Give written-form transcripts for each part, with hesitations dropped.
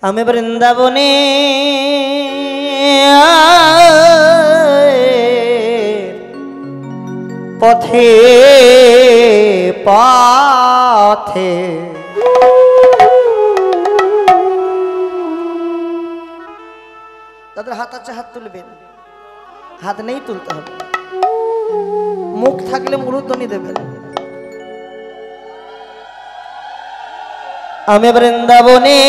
আমি বৃন্দাবনে পথে পথে তাদের হাত আছে, হাত তুলবেন। হাত নেই, তুলতে হবে। মুখ থাকলে মূর্ধনি দেবেন। আমি বৃন্দাবনে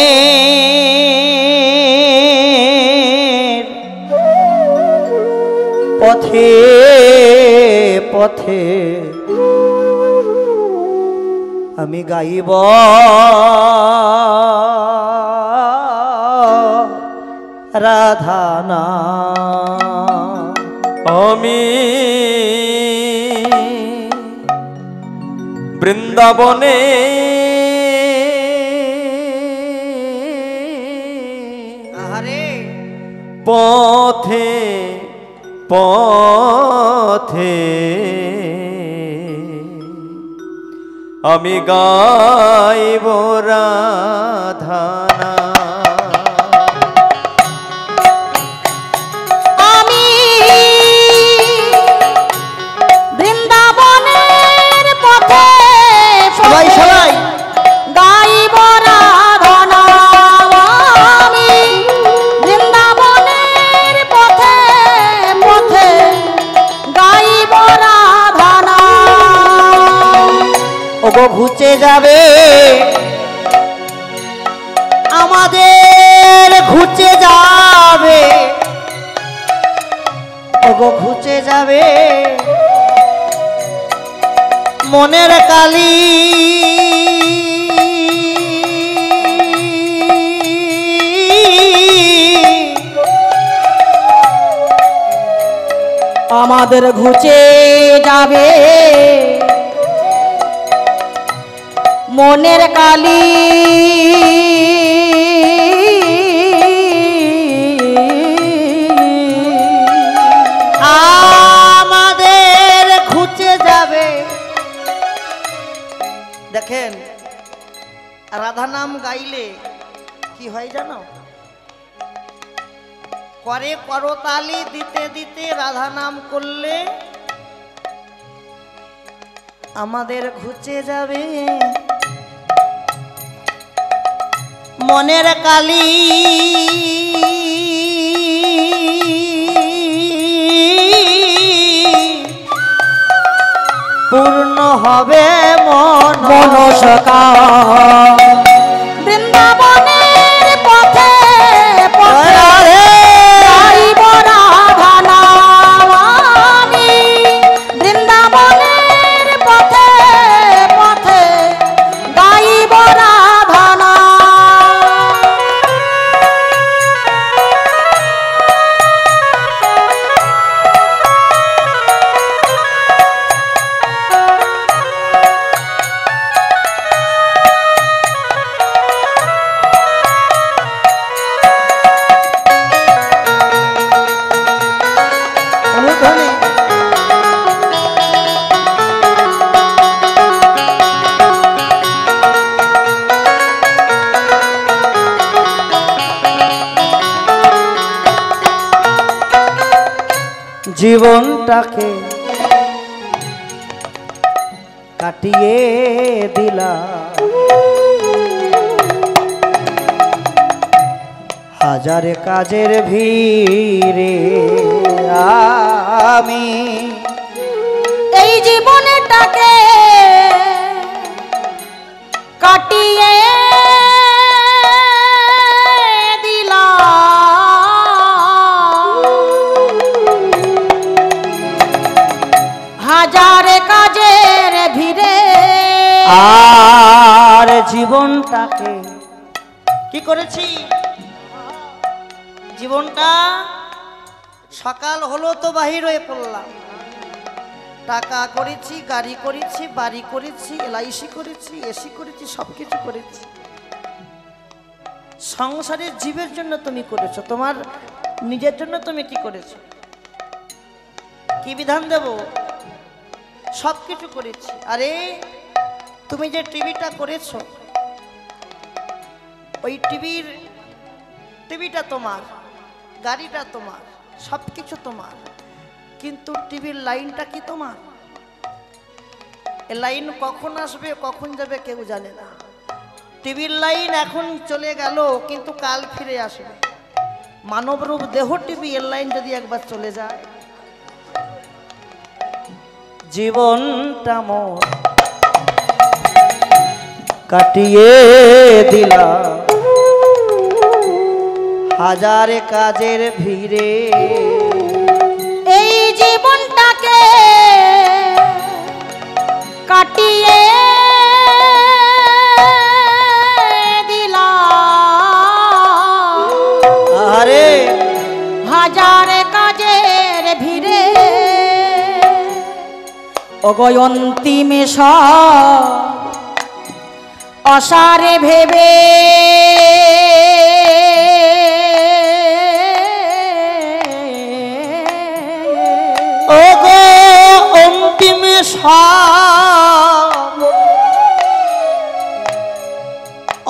পথে পথে আমি গাইব রাধা নাম। আমি বৃন্দাবনে পথে পথে আমি গাইব রাধা ঘুচে যাবে আমাদের, ঘুচে যাবে ওগো, ঘুচে যাবে মনের কালি। আমাদের ঘুচে যাবে মনের কালি। আমাদের ঘুচে যাবে। দেখেন, রাধা নাম গাইলে কি হয় জানো? করে করতালি দিতে দিতে রাধা নাম করলে আমাদের ঘুচে যাবে মনের কালি। পূর্ণ হবে মনস্কামনা। বৃন্দাবনের পথে পথে গাইব রাধা নাম। আমি বৃন্দাবনের পথে পথে গাইব রাধা নাম। জীবনটাকে কাটিয়ে দিলা হাজারে কাজের ভিড়ে। আমি এই জীবনটাকে কাটিয়ে হাজারে কাজের ভিড়ে। আর জীবনটাকে কি করেছি? জীবনটা সকাল হলো তো বাহির হয়ে পড়লাম, টাকা করেছি, গাড়ি করেছি, বাড়ি করেছি, এলআইসি করেছি, এসি করেছি, সবকিছু করেছি। সংসারের জীবের জন্য তুমি করেছো, তোমার নিজের জন্য তুমি কি করেছো? কি বিধান দেব? সবকিছু করেছি। আরে তুমি যে টিভিটা করেছো, ওই টিভির টিভিটা তোমার, গাড়িটা তোমার, সব কিছু তোমার, কিন্তু টিভির লাইনটা কি তোমার? এই লাইন কখন আসবে কখন যাবে কেউ জানে না। টিভির লাইন এখন চলে গেল, কিন্তু কাল ফিরে আসবে। মানবরূপ দেহ টিভি, এর লাইন যদি একবার চলে যায়, জীবনটা মোর কাটিয়ে দিলাম হাজারে কাজের ভিড়ে। এই জীবনটাকে কাটিয়ে দিলাম আরে হাজার কাজের ভিড়ে। অগয়ন্তিমে সব অসারে ভেবে ওগো অন্তিমে সব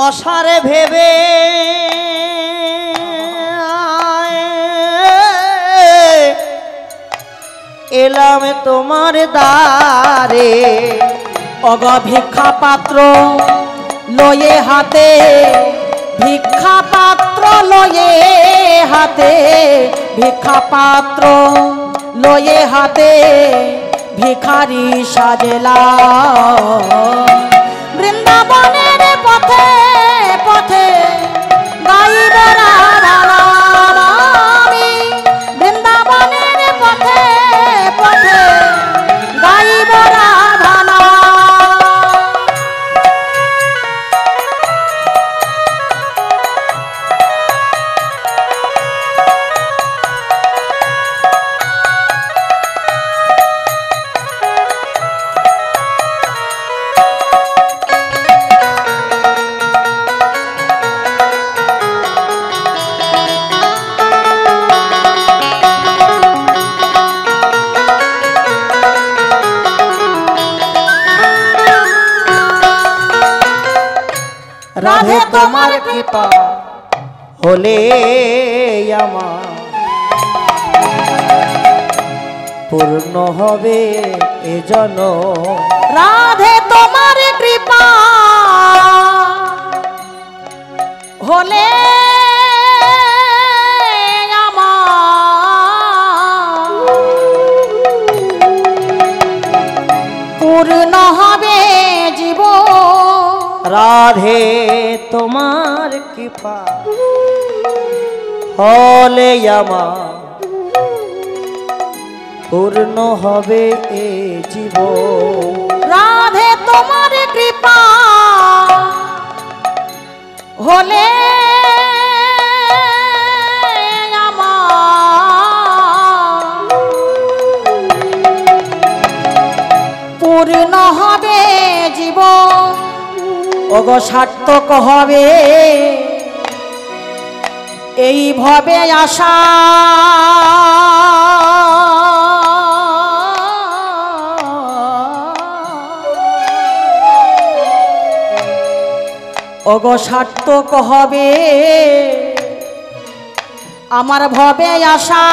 অসারে ভেবে এলাম তোমার দ্বারে। অগ ভিক্ষা পাত্র লয়ে হাতে, ভিক্ষা পাত্র লয়ে হাতে, ভিক্ষা পাত্র লয়ে হাতে ভিখারি সাজেলা। বৃন্দাবনের পথে পথে গাইব রাধারাম আমি, বৃন্দাবনের পথে পথে গাইব রাধারাম। রাধে তোমার কৃপা হলে আমার পূর্ণ হবে এ জনম। রাধে তোমার কৃপা হলে আমার পূর্ণ হবে জীবন। রাধে তোমার কৃপা হলে আমার পূর্ণ হবে এ জীবন। রাধে তোমার কৃপা হলে আমার পূর্ণ হবে জীবন। ওগো সার্থক হবে এই ভবে আশা। ওগো সার্থক হবে আমার ভবে আশা।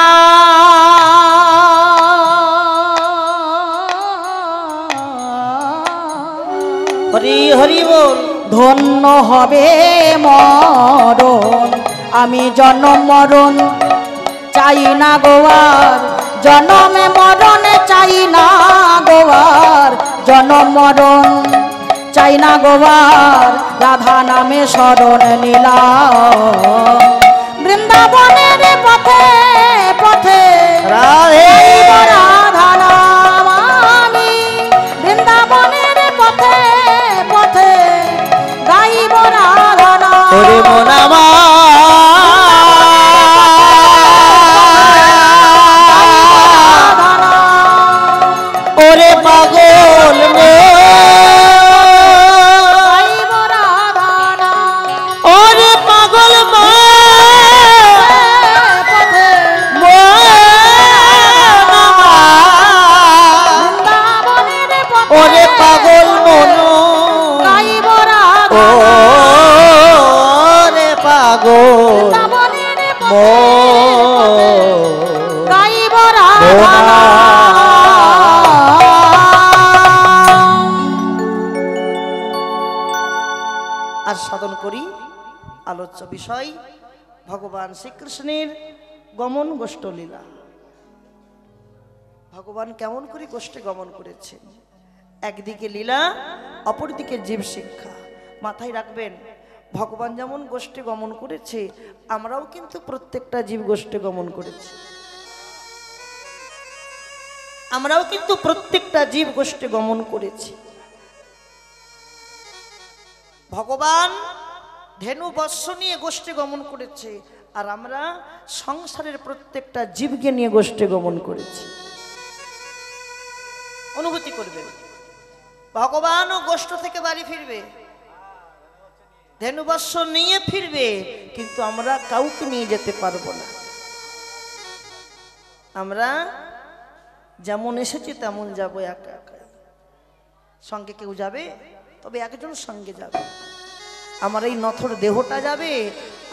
হরি হরি বল। ধন্য হবে মরণ, আমি জন্ম মরণ চাই না গোয়ার, জন্মে মরণ চাই না গোয়ার, জন্ম মরণ চাই না গোয়ার। রাধা নামে শরণ নিলাম বৃন্দাবনের পথে পথে রাধে রাধা নাম আমি, বৃন্দাবনের পথে পথে গাইব রাধা নাম। ওরে মন ওরে পাগল গাইব রাধা নাম। ওরে পাগল পথে বৃন্দাবনের পথে ওরে পাগল মন গাইব রাধা নাম। ওরে বৃন্দাবনের মন গাইব রাধা আর সাধন করি আলোচ্য বিষয় ভগবান শ্রীকৃষ্ণের গমন গোষ্ঠ লীলা। ভগবান কেমন করে গোষ্ঠে গমন করেছেন, একদিকে লীলা অপরদিকে জীব শিক্ষা। মাথায় রাখবেন, ভগবান যেমন গোষ্ঠে গমন করেছে, আমরাও কিন্তু প্রত্যেকটা জীব গোষ্ঠে গমন করেছি। আমরাও কিন্তু প্রত্যেকটা জীব গোষ্ঠে গমন করেছি। ভগবান ধেনু বৎস নিয়ে গোষ্ঠে গমন করেছে, আর আমরা সংসারের প্রত্যেকটা জীবকে নিয়ে গোষ্ঠে গমন করেছি। অনুভূতি করবেন, ভগবানও গোষ্ঠ থেকে বাড়ি ফিরবে, ধেনুবৎস নিয়ে ফিরবে, কিন্তু আমরা কাউকে নিয়ে যেতে পারবো না। আমরা যেমন এসেছি তেমন যাব, একা একা। সঙ্গে কেউ যাবে, তবে একজন সঙ্গে যাবে। আমার এই নথর দেহটা যাবে,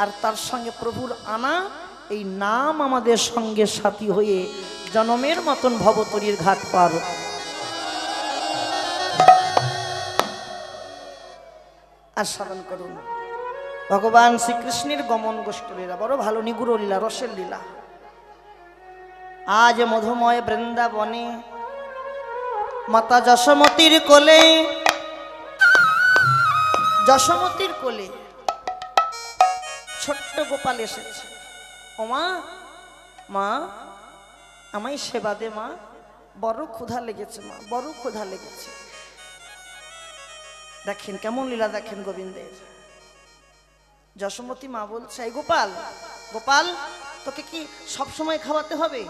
আর তার সঙ্গে প্রভুর আনা এই নাম আমাদের সঙ্গে সাথী হয়ে জনমের মতন ভবতরীর ঘাট পার। আর স্মরণ করুন ভগবান শ্রীকৃষ্ণের গমন গোষ্ঠ লীলা, বড় ভালো নিগুড় লীলা, রসের লীলা। আজ মধুময় বৃন্দাবনে মাতা যশোমতীর কোলে, যশোমতীর কোলে ছোট্ট গোপাল এসেছে। ও মা, মা আমায় সেবা দে মা, বড় ক্ষুধা লেগেছে মা, বড় ক্ষুধা লেগেছে। দেখেন কেমন লীলা, দেখেন গোবিন্দের। যশোমতী মা বলছে, এই গোপাল, গোপাল তোকে কি সব সময় খাওয়াতে হবে?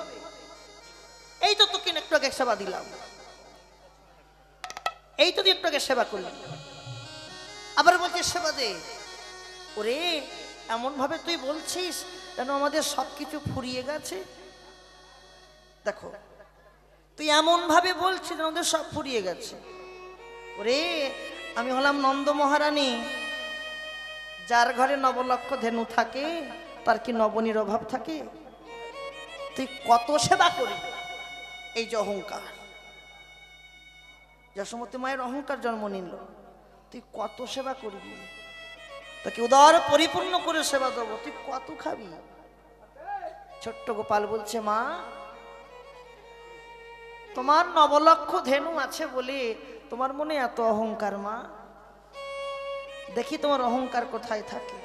এই তো তোকে একটু আগে সেবা দিলাম, এই তো একটু আগে সেবা করলাম, আবার বলছে সেবা দে। ওরে এমন ভাবে তুই বলছিস যেন আমাদের সবকিছু ফুরিয়ে গেছে। দেখো তুই এমন ভাবে বলছিস যেন আমাদের সব ফুরিয়ে গেছে। ওরে আমি হলাম নন্দ মহারানী, যার ঘরে নবলক্ষ ধেনু থাকে তার কি নবনীর অভাব থাকে? তুই কত সেবা করি, এই যে অহংকার, যশোমতী মায়ের অহংকার জন্ম নিল। তুই কত সেবা করবি, তোকে উদার পরিপূর্ণ করে সেবা দেবো, তুই কত খাবি? ছোট্ট গোপাল বলছে, মা তোমার নবলক্ষ ধেনু আছে বলে তোমার মনে এত অহংকার। মা দেখি তোমার অহংকার কোথায় থাকে।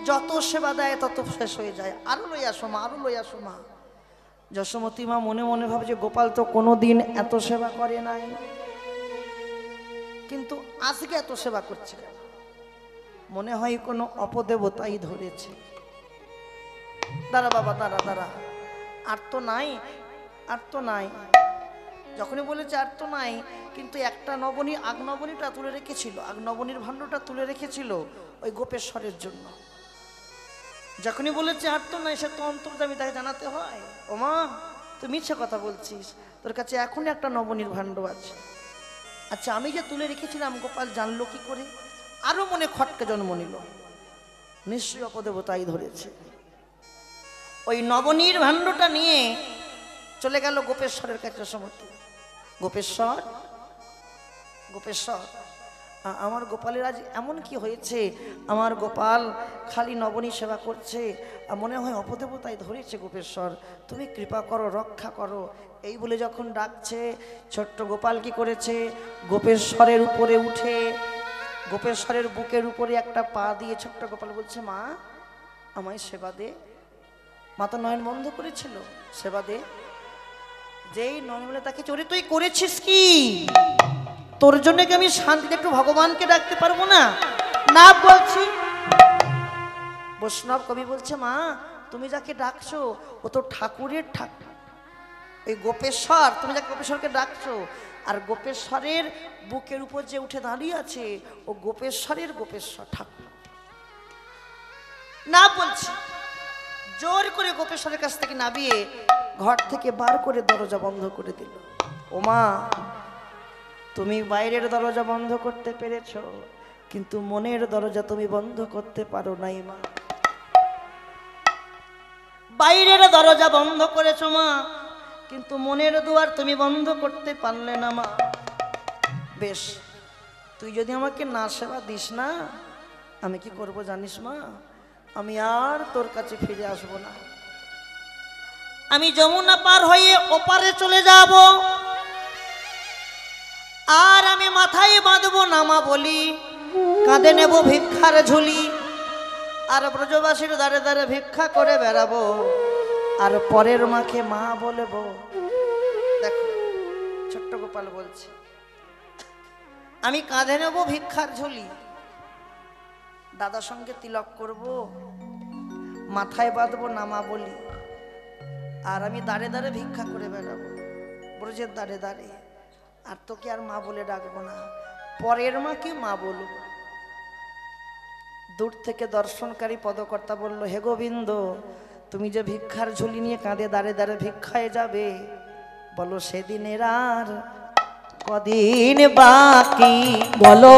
যত সেবা দেয় তত শেষ হয়ে যায়, আরো লই আসো মা, আরো লই আসো মা। যশোমতী মা মনে মনে ভাবছে, গোপাল তো কোনোদিন এত সেবা করে নাই, কিন্তু আজকে এত সেবা করছে, মনে হয় কোনো অপদেবতাই ধরেছে। দাঁড়া বাবা, দাঁড়া দাঁড়া, আর তো নাই, আর তো নাই। যখনই বলেছে আর তো নাই, কিন্তু একটা নবনী, আগ নবনীটা তুলে রেখেছিল, আগ নবনীর ভাণ্ডটা তুলে রেখেছিল ওই গোপেশ্বরের জন্য। যখনই বলেছে আর তো নাই, সে তো অন্তর্যামী, তাকে জানাতে হয়। ও মা তুই মিছে কথা বলছিস, তোর কাছে এখন একটা নবনীর ভাণ্ড আছে। আচ্ছা আমি যে তুলে রেখেছিলাম, গোপাল জানলো কি করে? আরো মনে খটকে জন্ম নিল, নিশ্চয়ই অপদেবতাই ধরেছে। ওই নবনীর ভাণ্ডটা নিয়ে চলে গেল গোপেশ্বরের কাছে। যশোমতী, গোপেশ্বর, গোপেশ্বর আমার গোপালের আজ এমন কি হয়েছে? আমার গোপাল খালি নবনী সেবা করছে, মনে হয় অপদেবতাই ধরেছে। গোপেশ্বর তুমি কৃপা করো, রক্ষা করো। এই বলে যখন ডাকছে, ছোট্ট গোপাল কি করেছে? গোপেশ্বরের উপরে উঠে, গোপেশ্বরের বুকের উপরে একটা পা দিয়ে ছোট্ট গোপাল বলছে, মা আমায় সেবা দে। মা তো নয়ন বন্ধ করেছিল, সেবা দে। যেই নয়ন বলে তাকে, চোরে তুই করেছিস কি? তোর জন্য কি আমি শান্তিতে একটু ভগবানকে ডাকতে পারবো না? না বলছি। বৈষ্ণব কবি বলছে, মা তুমি যাকে ডাকছো ও তো ঠাকুরের ঠাকুর, এই গোপেশ্বর, তুমি যাকে গোপেশ্বরকে ডাকছো, আর গোপেশ্বরের বুকের উপর যে উঠে দাঁড়িয়ে আছে ও গোপেশ্বরের গোপেশ্বর ঠাকুর। না বলছি। জোর করে গোপেশ্বরের কাছ থেকে নামিয়ে ঘর থেকে বার করে দরজা বন্ধ করে দিল। ও মা তুমি বাইরের দরজা বন্ধ করতে পেরেছ, কিন্তু মনের দরজা তুমি বন্ধ করতে পারো নাই মা। বাইরের দরজা বন্ধ করেছো মা, কিন্তু মনের দুয়ার তুমি বন্ধ করতে পারলে না মা। বেশ, তুই যদি আমাকে না সেবা দিস না, আমি কি করব জানিস মা? আমি আর তোর কাছে ফিরে আসব না। আমি যমুনা পার হয়ে ওপারে চলে যাব, আর আমি মাথায় বাঁধবো নামা বলি, কাঁধে নেব ভিক্ষার ঝুলি, আর ব্রজবাসীর দ্বারে দ্বারে ভিক্ষা করে বেড়াবো, আর পরের মাকে মা বলবো। দেখো, ছোট্ট গোপাল বলছে, আমি কাঁধে নেব ভিক্ষার ঝুলি, দাদার সঙ্গে তিলক করব, মাথায় বাঁধবো নামা বলি, আর আমি দাঁড়ে দাঁড়ে ভিক্ষা করে বেড়াবো ব্রজের দাঁড়ে দাঁড়ে, আর তোকে আর মা বলে ডাকবো না, পরের মাকে মা বলবো। দূর থেকে দর্শনকারী পদকর্তা বলল, হে গোবিন্দ, তুমি যে ভিক্ষার ঝুলি নিয়ে কাঁধে দাঁড়ে দাঁড়ে ভিক্ষায় যাবে, বলো সেদিনের আর কদিন বাকি? বলো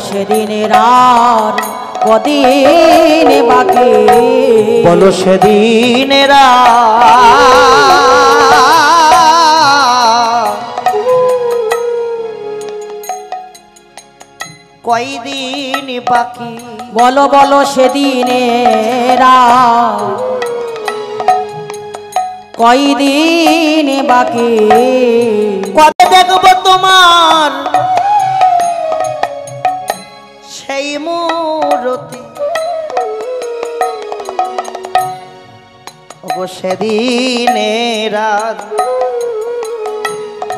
সেদিনের আর কদিন বাকি? বলো সেদিনের কয়দিন বাকি? বলো বলো সেদিনের আর কয়দিন বাকি? কবে দেখবো তোমার সেই মূরতি? ওগো সেদিনের আর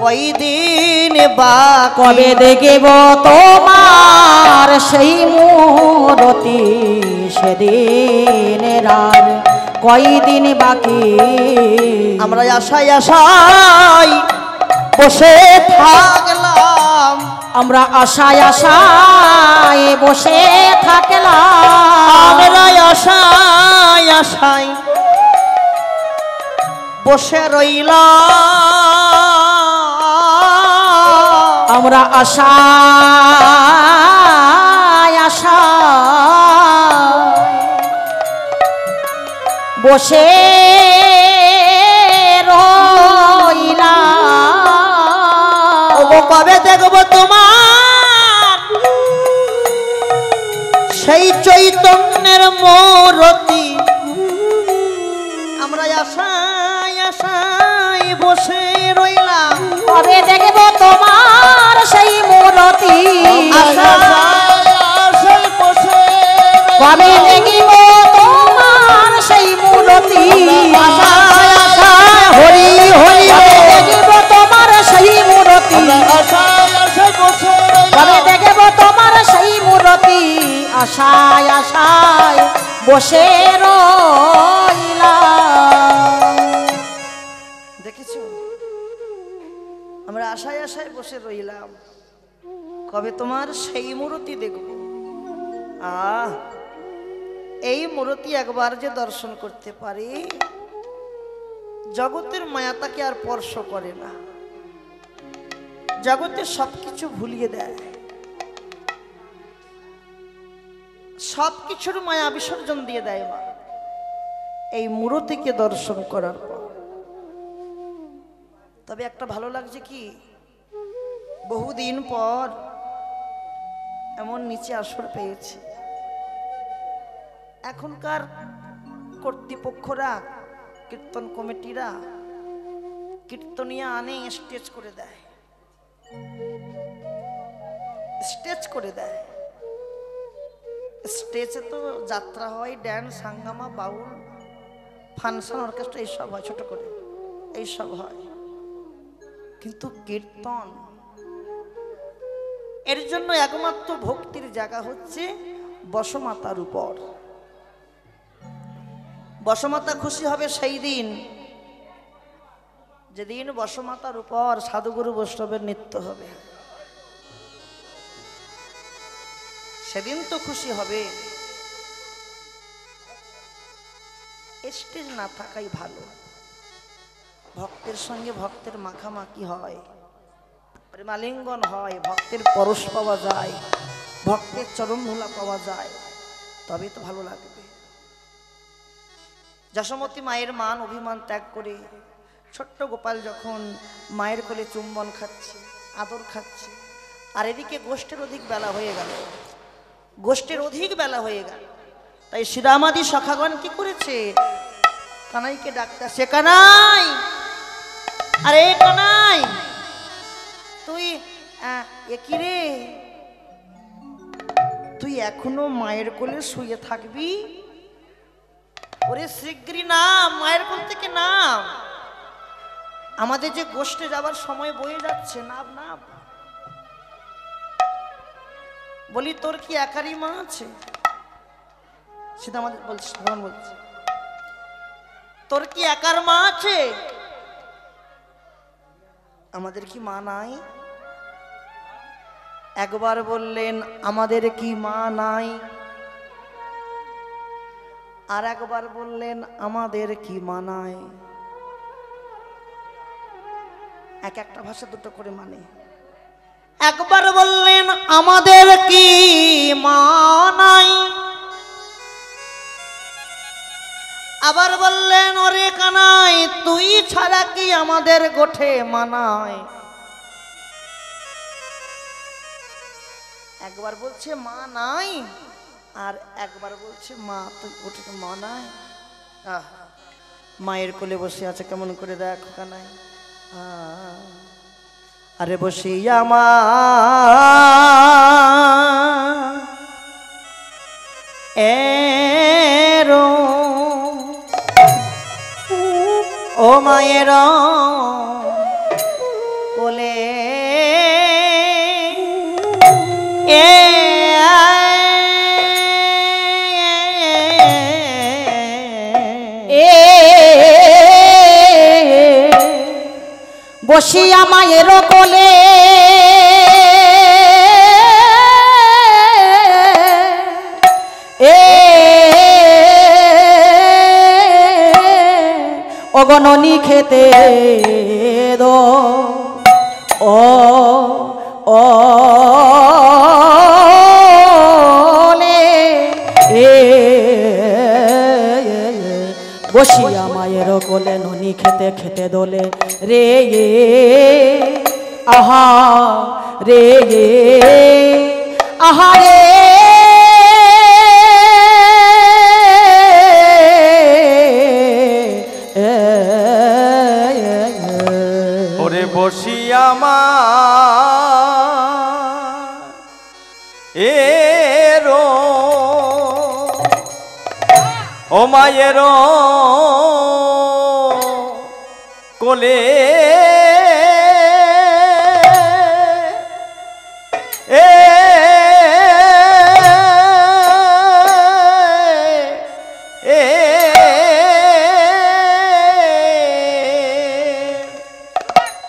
কয়দিন বাকি? কবে দেখব তোমার সেই মূরতি? সেদিনের আর কয়দিন বাকি? আমরা আশায় আশায় বসে থাকলাম, আমরা আশায় আশায় বসে থাকলাম, আমরা আশায় আশায় বসে রইলাম, আমরা আশায় আশায় বসে রইলাম। ওগো কবে দেখবো তোমার সেই চৈতন্যের মূরতি? আমরা আশায় আশায় বসে রইলাম, কবে দেখব তোমার সেই মূরতি? কবে দেখব তোমার সেই মূরতি? হরি হরি কবে দেখব তোমার সেই মূরতি? কবে দেখব তোমার সেই মূরতি? আশায় আশায় বসে রইলাম। দেখেছো, আমরা আশায় আশায় বসে রইলাম, কবে তোমার সেই মূরতি দেখব। এই মূরতি একবার যে দর্শন করতে পারি, জগতের মায়া তাকে আর স্পর্শ করে না, জগতের সবকিছু ভুলিয়ে দেয়, সবকিছুর মায়া বিসর্জন দিয়ে দেয় মা এই মূরতিকে দর্শন করার পর। তবে একটা ভালো লাগছে কি, বহুদিন পর এমন নিচে আসর পেয়েছি। এখনকার কর্তৃপক্ষরা, কীর্তন কমিটিরা কীর্তনিয়া আনে স্টেজ করে দেয়, স্টেজ করে দেয়। স্টেজে তো যাত্রা হয়, ড্যান্স, হাঙ্গামা, বাউল, ফাংশন, অর্কেস্ট্রা এইসব হয়, ছোট করে এইসব হয়, কিন্তু কীর্তন এর জন্য একমাত্র ভক্তির জায়গা হচ্ছে বসমাতার উপর। বসমাতা খুশি হবে সেই দিন যেদিন বসমাতার উপর সাধুগুরু বৈষ্ণবের নৃত্য হবে, সেদিন তো খুশি হবে। স্টেজ না থাকাই ভালো, ভক্তের সঙ্গে ভক্তের মাখামাখি হয়, প্রেমালিঙ্গন হয়, ভক্তের পরশ পাওয়া যায়, ভক্তের চরণ ধুলা পাওয়া যায়, তবে তো ভালো লাগবে। যশোমতী মায়ের মান অভিমান ত্যাগ করে ছোট্ট গোপাল যখন মায়ের কোলে চুম্বন খাচ্ছে, আদর খাচ্ছে, আর এদিকে গোষ্ঠের অধিক বেলা হয়ে গেল, গোষ্ঠের অধিক বেলা হয়ে গেল। তাই শ্রীরামাদি সখাগণ কি করেছে, কানাইকে ডাকতে, সে কানাই, আরে কানাই তুই কি রে, তুই এখনো মায়ের কোলে শুয়ে থাকবি? ওরে শ্রীগ্রী নাম, মায়ের কোল থেকে নাম, আমাদের যে গোষ্ঠে যাবার সময় বয়ে যাচ্ছে, নাম নাম। বলি তোর কি একারই মা আছে? সেটা আমাদের বলছে, ভগবান বলছে তোর কি একার মা আছে? আমাদের কি মা নাই? একবার বললেন আমাদের কি মা নাই, আর একবার বললেন আমাদের কি মা নাই। এক একটা ভাষা দুটো করে মানে। একবার বললেন আমাদের কি মা নাই, আবার বললেন ওরে কানাই তুই ছাড়া কি আমাদের গোঠে মানায়। একবার বলছে মা নাই, আর একবার বলছে মা তুই গোঠে মা নাই। মায়ের কোলে বসে আছে কেমন করে দেখো কানাই, আরে বসিয়া মা এরো ও মায়ের কোলে বসিয়া মায়ের কোলে অগণনী খেতে দো ও ও বসিয়া মায়ের কোলে ননি খেতে খেতে দোলে রে আহা রে আহা রে ওরে বসিয়া মা এরো ও মায়ের কোলে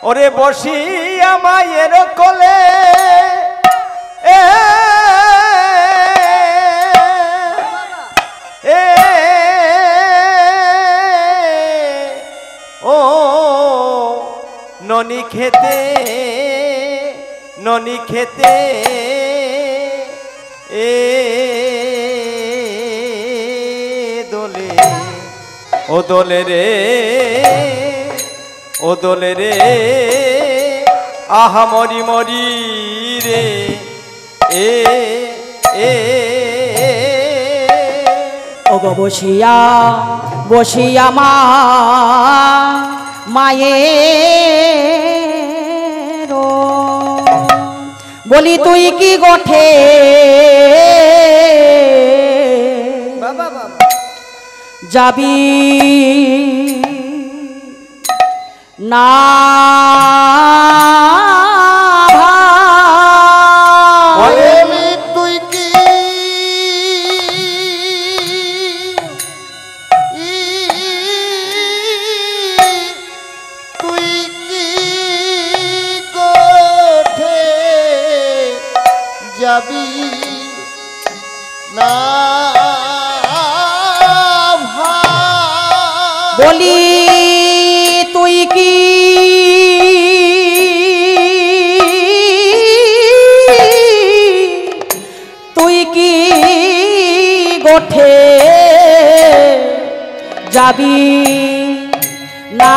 ওরে বসিয়া মায়ের কোলে ও ননি খেতে দোলে ও দোলে রে ও দোলে রে আহা মরি মরি রে ওগো বসিয়া বসিয়া মা মায়ের বলি তুই কি গোঠে বাবা বাবা যাবি না তুই কি তুই কি গোঠে যাবি না বলি তুই কি যাবি না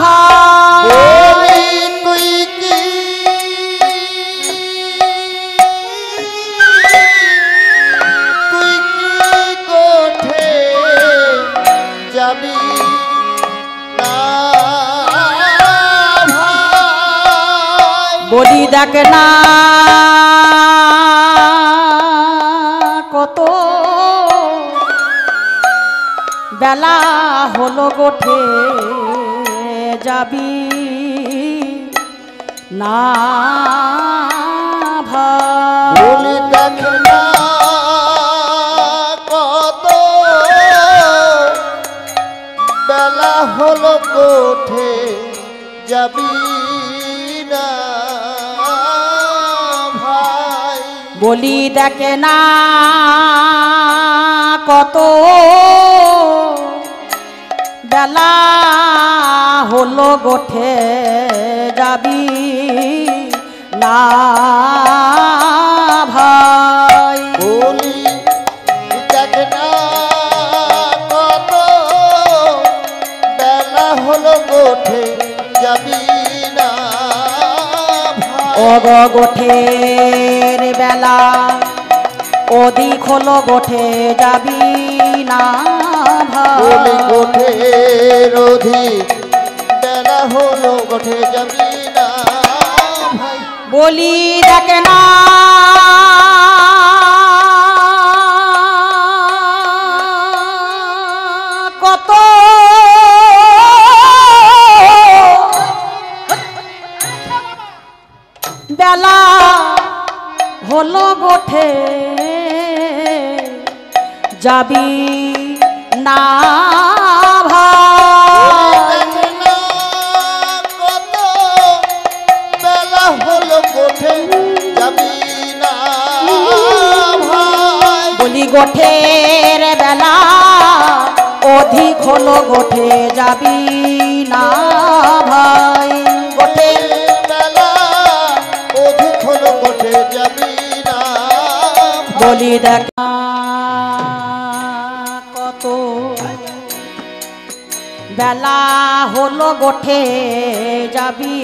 ভাই। তুই কি কোঠে যাবি না ভাই। বলি দেখ না কত বেলা হলো গোঠে যাবি না ভাই। বলি দেখ না কত বেলা হলো কোঠে যাবি না ভাই। বলি দেখে না কত বেলা হলো গোঠে যাবি না ভাই। বলি দেখ না কত বেলা হলো কোঠে যাবি না ভাই। অগ গোঠের বেলা অধিক হলো গোঠে যাবি না বলি ভাই। গোঠের অধিক বেলা হলো গোঠে যাবি না ভাই। বলি দেখে না কত বেলা হলো গোঠে যাবি না ভাই। দেখ না কত বেলা হলো কোঠে যাবি না ভাই। বলি গোঠের বেলা অধিক হলো গোঠে যাবি না ভাই। গোঠের বেলা অধিক হলো কোঠে যাবি না ভাই। বলি দেখ কত বেলা হলো গোঠে যাবি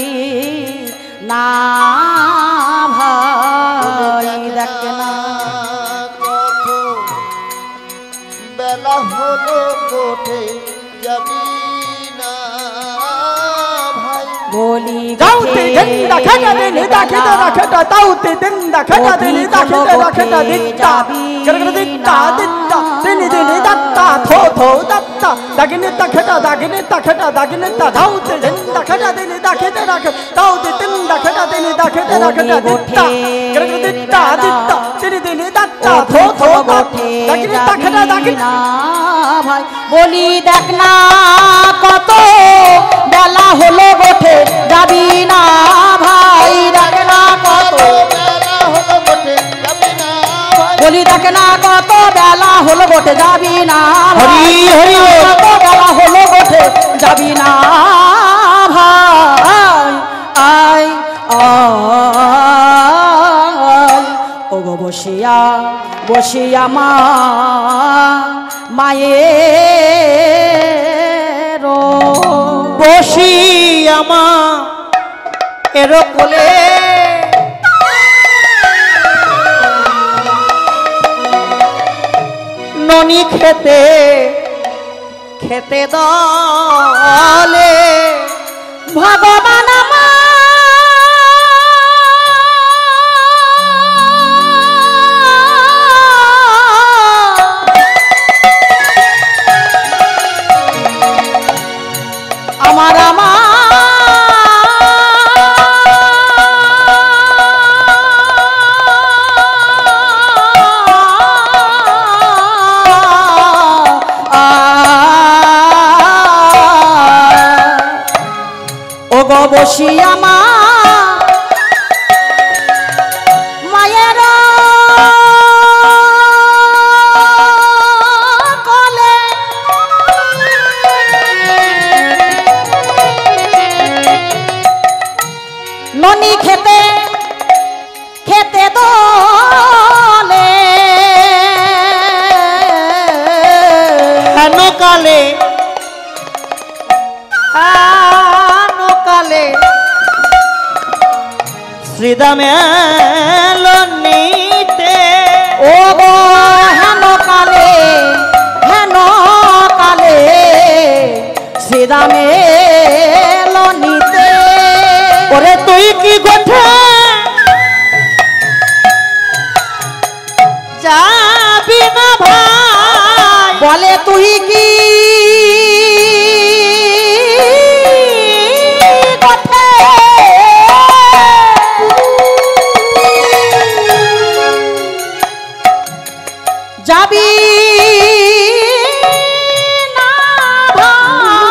না ভাই। দেখ না কত বেলা হলো কোঠে যাবি না ভাই। বলি গাউতে দিন্দা খেটা দিনি দাখিতে রাখেটা তাউতে দিন্দা খেটা দিনি দাখিতে রাখেটা দিত্তা গরগর দিত্তা দিত্তা দিনি দিনি দাত্তা থো থো দাত্তা দাগিনে তা খেটা দাগিনে তা খেটা দাগিনে তা গাউতে দিন্দা খেটা দিনি দাখিতে রাখে তাউতে দিন্দা খেটা দিনি দাখিতে রাখেটা দিত্তা গরগর দিত্তা দিত্তা দিনি দিনি দাত্তা থো থো দাত্তা দাগিনে তা খেটা দাগিনে না ভাই। বলি দেখ না কত বেলা হলো গোঠে যাবি না ভাই। দেখ না কত বেলা হলো কোঠে যাবি না ভাই। বলি দেখ না কত বেলা হলো গোঠে যাবি না হরি হরি বল। কত বেলা হলো গোঠে যাবি না ভাই। আই আই ওগো বসিয়া বসিয়া মায়ের বসি আমা এর কোলে ননি খেতে খেতে দলে ভগবান আমার ওগো বসিয়া মায়ের কলে ননি খেতে খেতে দলে কালে হেন কালে শ্রীদামেলনিতে ও গো হেন কালে শ্রীদামে লনিতে ওরে তুই কি গোঠে যাবি না ভাই বলে তুই কি গোঠে যাবি না ভাই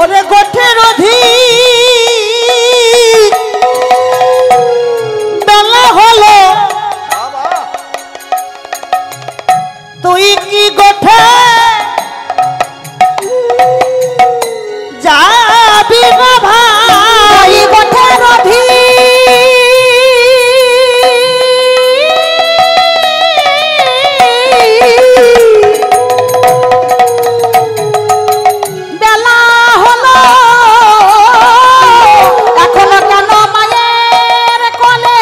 ওরে গোঠের অধিক বেলা হলো তুই কি গোঠে যাবি না ভাই গোঠের বেলা হলো এখনো কেন মায়ের কোলে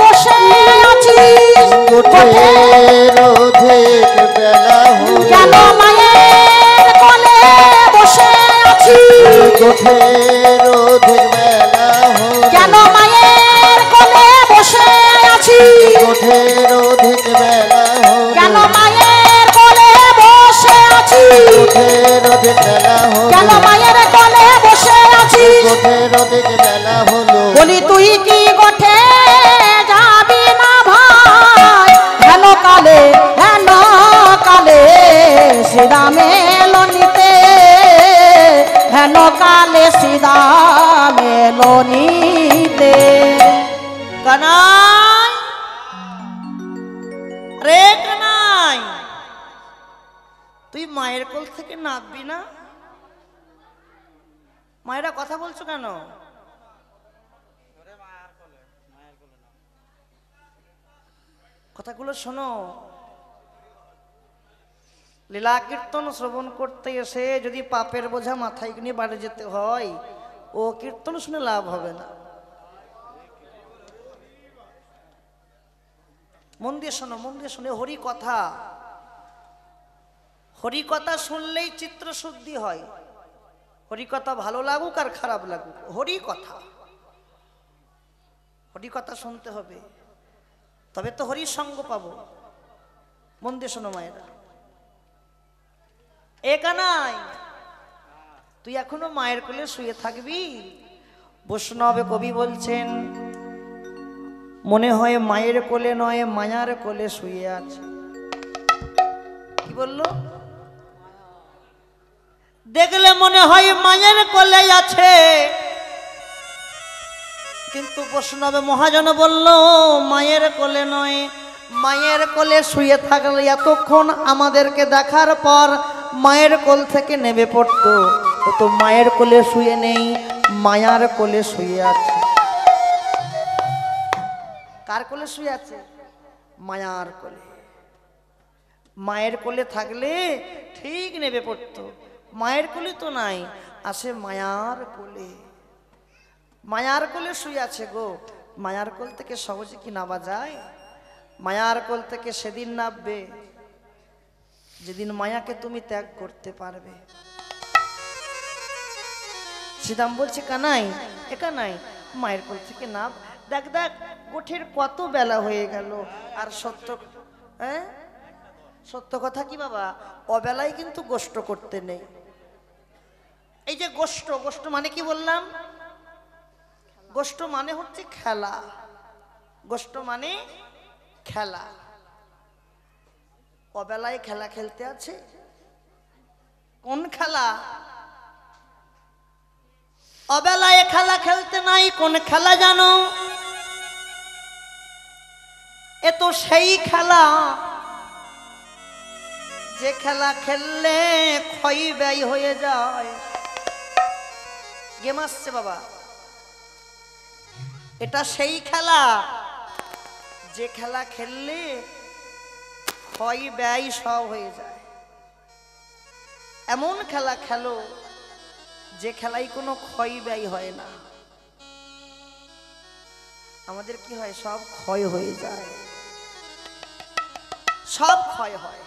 বসে আছিস গোঠের অধিক বেলা হলো কেন মায়ের কোলে বসে আছিস গোঠের অধিক বেলা হলো কেন মায়ের কোলে বসে আছিস গোঠের অধিক বেলা হলো কেন মায়ের কোলে বসে আছিস গোঠের অধিক বেলা হলো কেন মায়ের কোলে বসে আছিস গোঠের অধিক বেলা হলো বলি তুই কি গোঠে যাবি না ভাই হেন কালে শ্রীরামে লনিতে হেন কালে শ্রীরামে লনিতে কানাই রে কানাই তুই মায়ের কোল থেকে নামবি না মায়েরা কথা বলছো কেন কথাগুলো শোনো লীলা কীর্তন শ্রবণ করতে এসে যদি পাপের বোঝা মাথায় নিয়ে বাড়ি যেতে হয় ও কীর্তন শুনে লাভ হবে না মন দিয়ে শোনো হরি কথা শুনলেই চিত্র শুদ্ধি হয় হরি কথা ভালো লাগুক আর খারাপ লাগুক হরি কথা শুনতে হবে তবে তো হরির সঙ্গ পাবো মন দিয়ে শোনো মায়েরা এ কানাই তুই এখনো মায়ের কোলে শুয়ে থাকবি বৈষ্ণব কবি বলছেন মনে হয় মায়ের কোলে নয় মায়ার কোলে শুয়ে আছে কি বললো দেখলে মনে হয় মায়ের কোলে আছে কিন্তু বৈষ্ণব মহাজন বলল মায়ের কোলে নয় মায়ের কোলে শুয়ে থাকলে এতক্ষণ আমাদেরকে দেখার পর মায়ের কোল থেকে নেমে পড়তো ও তো মায়ের কোলে শুয়ে নেই মায়ার কোলে শুয়ে আছে কার কোলে শুয়ে আছে মায়ার কোলে মায়ের কোলে থাকলে ঠিক নেমে পড়তো মায়ের কোলে তো নাই আসে মায়ার কোলে শুয়ে আছে গো মায়ার কোল থেকে সহজে কি নামা যায় মায়ার কোল থেকে সেদিন নামবে যেদিন মায়াকে তুমি ত্যাগ করতে পারবে শ্রীরাম বলছে কানাই কানাই মায়ের কোল থেকে নাম দেখ গোঠের কত বেলা হয়ে গেল আর সত্য কথা কি বাবা অবেলায় কিন্তু গোষ্ঠ করতে নেই এই যে গোষ্ঠ মানে কি বললাম গোষ্ঠ মানে হচ্ছে খেলা গোষ্ঠ মানে খেলা অবেলায় খেলা খেলতে আছে কোন খেলা অবেলায় খেলা খেলতে নাই কোন খেলা জানো এ তো সেই খেলা যে খেলা খেললে ক্ষয় ব্যয় হয়ে যায় গেম আসছে বাবা এটা সেই খেলা যে খেলা খেললে ক্ষয় ব্যয় সব হয়ে যায়। এমন খেলা খেলো যে খেলায় কোনো ক্ষয় ব্যয় হয় না। আমাদের কি হয়, সব ক্ষয় হয়ে যায়, সব ক্ষয় হয়।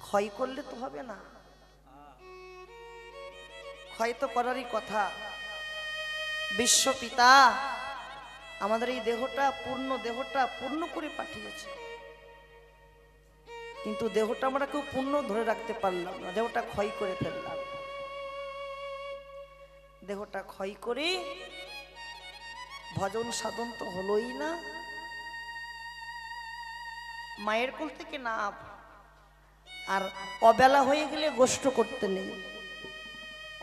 ক্ষয় করলে তো হবে না, ক্ষয় তো করারই কথা। বিশ্বপিতা আমাদের এই দেহটা পূর্ণ করে পাঠিয়েছে, কিন্তু দেহটা আমরা কেউ পূর্ণ ধরে রাখতে পারলাম না, দেহটা ক্ষয় করে ফেললাম। দেহটা ক্ষয় করে ভজন সাধন তো হলোই না। মায়ের কোল থেকে না, আর অবেলা হয়ে গেলে গোষ্ঠ করতে নেই।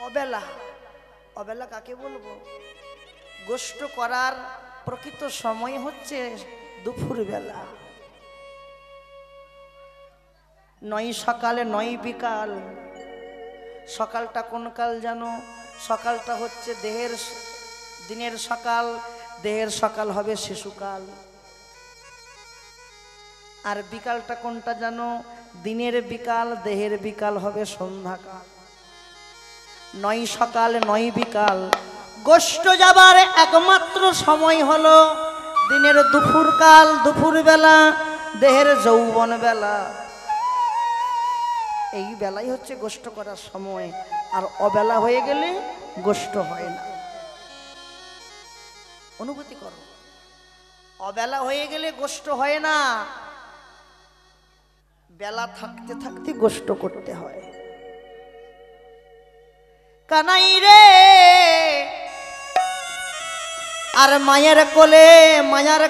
অবেলা, অবেলা কাকে বলবো? গোষ্ঠ করার প্রকৃত সময় হচ্ছে দুপুর বেলা, নয় সকালে নয় বিকাল। সকালটা কোন কাল জানো? সকালটা হচ্ছে দিনের সকাল, দেহের সকাল হবে শিশুকাল। আর বিকালটা কোনটা জানো? দিনের বিকাল, দেহের বিকাল হবে সন্ধ্যাকাল। নয় সকাল নয় বিকাল। গোষ্ঠ যাবার একমাত্র সময় হলো দিনের দুপুর কাল, দুপুর বেলা, দেহের যৌবন বেলা। এই বেলাই হচ্ছে গোষ্ঠ করার সময়। আর অবেলা হয়ে গেলে গোষ্ঠ হয় না। অনুভূতি করো, অবেলা হয়ে গেলে গোষ্ঠ হয় না, বেলা থাকতে থাকতে গোষ্ঠ করতে হয়। কানাই রে, আর মায়ের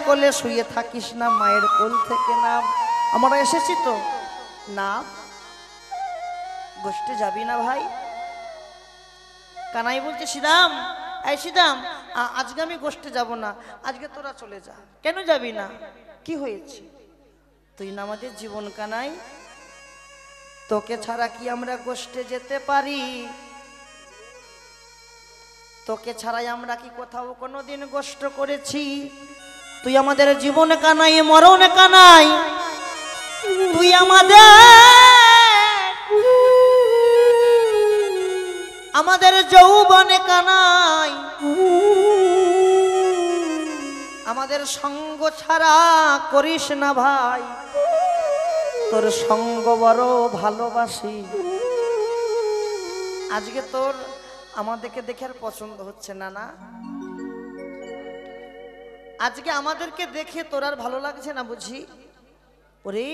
কোলে শুয়ে থাকিস না, মায়ের কোল থেকে নাম। আমরা এসেছি তো না, গোষ্ঠে যাবি না ভাই? কানাই বলছে, শ্রীরাম, এই শ্রীরাম, আজকে আমি গোষ্ঠে যাব না, আজকে তোরা চলে যা। কেন যাবি না? কি হয়েছে? তুই না আমাদের জীবন কানাই, তোকে ছাড়া কি আমরা গোষ্ঠে যেতে পারি? তোকে ছাড়াই আমরা কি কোথাও কোনোদিন গোষ্ঠ করেছি? তুই আমাদের জীবন কানাই, মরণ কানাই, তুই আমাদের যৌবন কানাই। আমাদের সঙ্গ ছাড়া করিস না ভাই, তোর সঙ্গ বড় ভালোবাসি। আজকে তোর আমাদেরকে দেখে আর পছন্দ হচ্ছে না, না? আজকে আমাদেরকে দেখে তোর আর ভালো লাগছে না বুঝি? ওরে,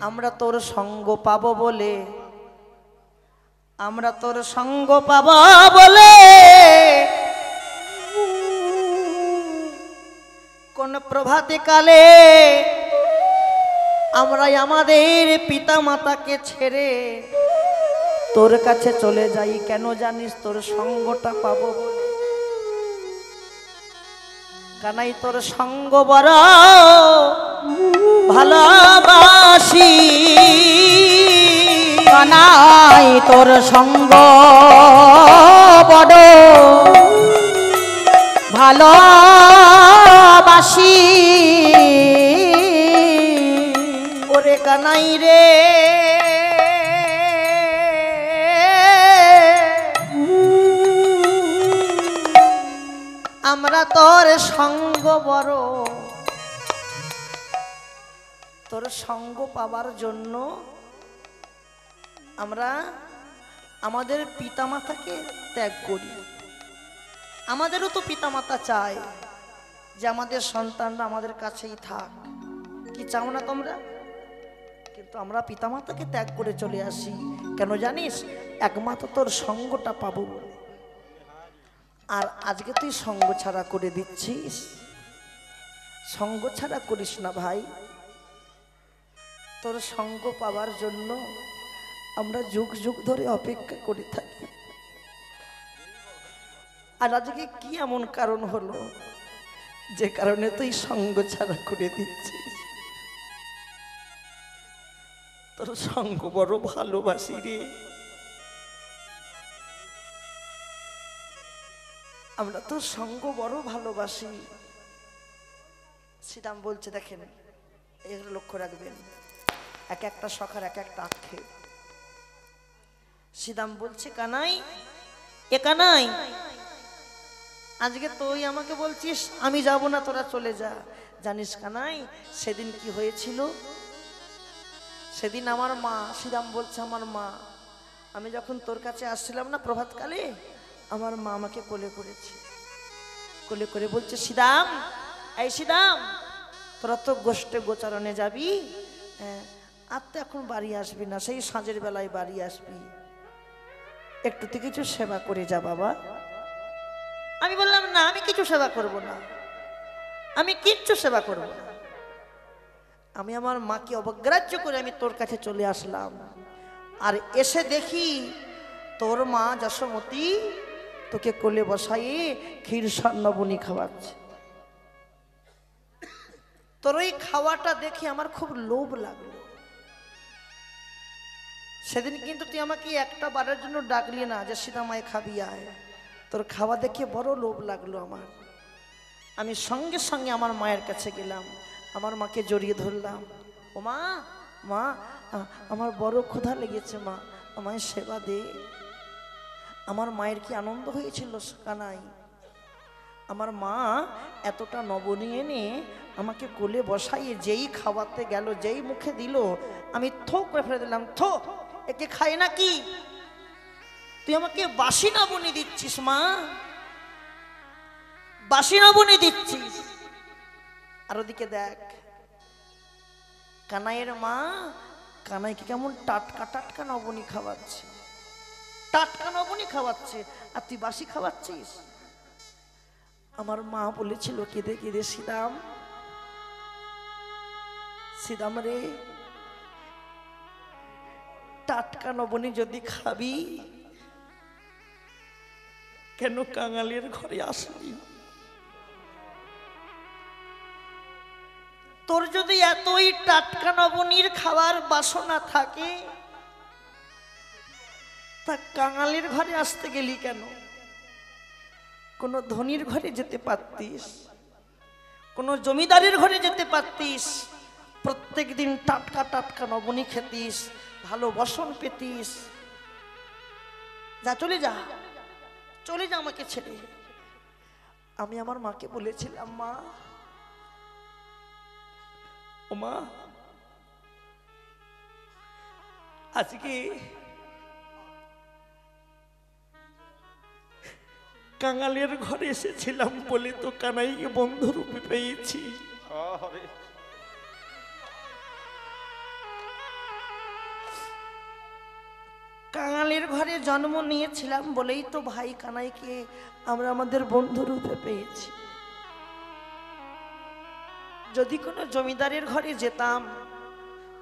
আমরা তোর সঙ্গ পাবো বলে, আমরা তোর সঙ্গ পাবো বলে কোন প্রভাতে কালে আমরা আমাদের পিতা মাতাকে ছেড়ে তোর কাছে চলে যাই। কেন জানিস? তোর সঙ্গটা পাবো বলে। কানাই, তোর সঙ্গ বড় ভালোবাসি। কানাই, তোর সঙ্গ বড় ভালোবাসি। ওরে কানাই রে, আমরা তোর সঙ্গ বড়, তোর সঙ্গ পাবার জন্য আমরা আমাদের পিতামাতাকে ত্যাগ করি। আমাদেরও তো পিতামাতা চায় যে আমাদের সন্তানরা আমাদের কাছেই থাক, কি চাও না তোমরা? কিন্তু আমরা পিতামাতাকে ত্যাগ করে চলে আসি। কেন জানিস? একমাত্র তোর সঙ্গটা পাবো বলে। আর আজকে তুই সঙ্গ ছাড়া করে দিচ্ছিস। সঙ্গ ছাড়া করিস না ভাই, তোর সঙ্গ পাওয়ার জন্য আমরা যুগ যুগ ধরে অপেক্ষা করে থাকি। আর আজকে কি এমন কারণ হলো যে কারণে তুই সঙ্গ ছাড়া করে দিচ্ছিস? তোর সঙ্গ বড় ভালোবাসি রে। আমরা তোর সঙ্গ বড় ভালোবাসি। শ্রীরাম বলছে, দেখেন এগুলো লক্ষ্য রাখবেন, এক একটা সখার এক একটা আক্ষেপ। শ্রীদাম বলছে কানাই, এ কানাই, আজকে তুই আমাকে বলছিস আমি যাব না, তোরা চলে যা। জানিস কানাই সেদিন কি হয়েছিল? সেদিন আমার মা, শ্রীদাম বলছে আমার মা, আমি যখন তোর কাছে আসছিলাম না প্রভাতকালে, আমার মা আমাকে কোলে করেছে, কোলে করে বলছে শ্রীদাম, এই শ্রীদাম, তোরা তো গোষ্ঠে গোচারণে যাবি, হ্যাঁ, আর তো এখন বাড়ি আসবি না, সেই সাঁঝের বেলায় বাড়ি আসবি, একটু তো কিছু সেবা করে যা বাবা। আমি বললাম না, আমি কিছু সেবা করব না, আমি কিচ্ছু সেবা করব না। আমি আমার মাকে অবগ্রাহ্য করে আমি তোর কাছে চলে আসলাম, আর এসে দেখি তোর মা যশোমতী তোকে কোলে বসাইয়ে ক্ষীর স্বর্ণবনী খাওয়াচ্ছে। তোর ওই খাওয়াটা দেখে আমার খুব লোভ লাগলো। সেদিন কিন্তু তুই আমাকে একটা বারের জন্য ডাকলি না যে সীতামায় খাবি আয়, তোর খাওয়া দেখে বড় লোভ লাগলো আমার। আমি সঙ্গে সঙ্গে আমার মায়ের কাছে গেলাম, আমার মাকে জড়িয়ে ধরলাম, ও মা, মা আমার বড় ক্ষুধা লেগেছে, মা আমায় সেবা দে। আমার মায়ের কি আনন্দ হয়েছিল কানাই, আমার মা এতটা নবনী এনে আমাকে কোলে বসাইয়ে যেই খাওয়াতে গেল, যেই মুখে দিল, আমি থো করে ফেলে দিলাম, থো, একে খাই নাকি? তুই আমাকে বাসি নবনী দিচ্ছিস মা, বাসি নবনী দিচ্ছিস। আর ওদিকে দেখ কানাইয়ের মা কানাইকে কেমন টাটকা টাটকা নবনী খাওয়াচ্ছে, টাটকা নবনী খাওয়াচ্ছে, আর তুই বাসি খাওয়াচ্ছিস। আমার মা বলেছিল কেঁদে কেঁদে, শ্রীদাম, শ্রীদাম রে, টাটকা নবনী যদি খাবি কেন কাঙালের ঘরে আসলি? তোর যদি এতই টাটকা নবনীর খাবার বাসনা থাকে তা কাঙালের ঘরে আসতে গেলি কেন? কোন ধনীর ঘরে যেতে পারতিস, কোন জমিদারের ঘরে যেতে পারতিস, প্রত্যেক দিন টাটকা টাটকা নবনী খেতিস, ভালো বসন পেতিস। যা, চলে যা, চলে যা আমাকে ছেড়ে। আমি আমার মাকে বলেছিলাম, মা, ও মা, আজকে কাঙালের ঘরে এসেছিলাম বলে তো কানাইকে বন্ধুরূপে পেয়েছি। কাঙালের ঘরে জন্ম নিয়েছিলাম বলেই তো ভাই কানাইকে আমরা আমাদের বন্ধুরূপে পেয়েছি। যদি কোনো জমিদারের ঘরে যেতাম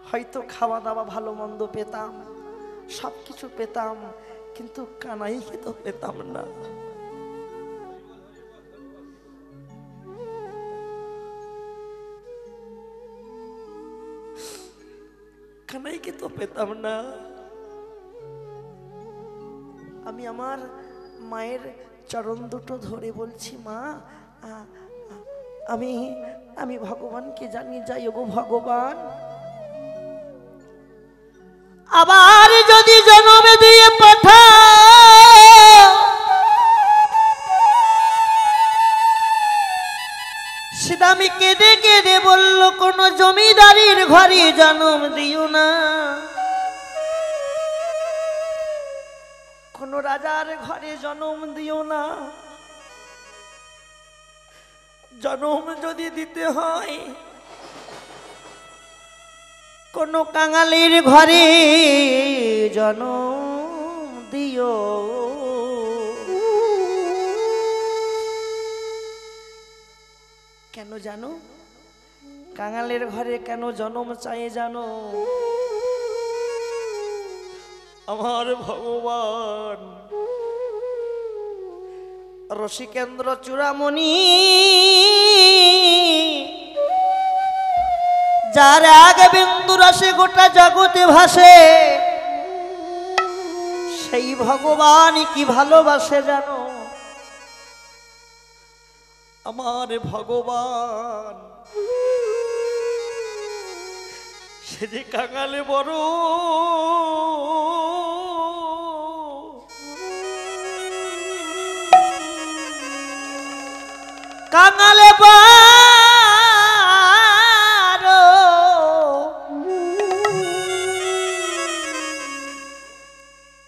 হয়তো খাওয়া দাওয়া ভালো মন্দ পেতাম, সবকিছু পেতাম, কিন্তু কানাইকে তো পেতাম না। কানাইকে তো পেতাম না। আমি আমার মায়ের চরণ দুটো ধরে বলছি, মা, আমি আমি ভগবানকে জানিয়ে যাই, ওগো ভগবান, আবার যদি জন্ম দিয়ে পাঠাও, সেটা আমি কেঁদে কেঁদে বলল, কোন জমিদারির ঘরে জন্ম দিও না, কোন রাজার ঘরে জন্ম দিও না। জন্ম যদি দিতে হয় কোন কাঙালির ঘরে জন্ম দিও। কেন জানো কাঙালের ঘরে কেন জন্ম চাই জানো? আমার ভগবান রসিকেন্দ্র চূড়ামণি, যার আগে বিন্দু রসে গোটা জগতে ভাসে, সেই ভগবান কি ভালোবাসে জানো? আমার ভগবান সে যে কাঙালে বড় কাঙালে বড়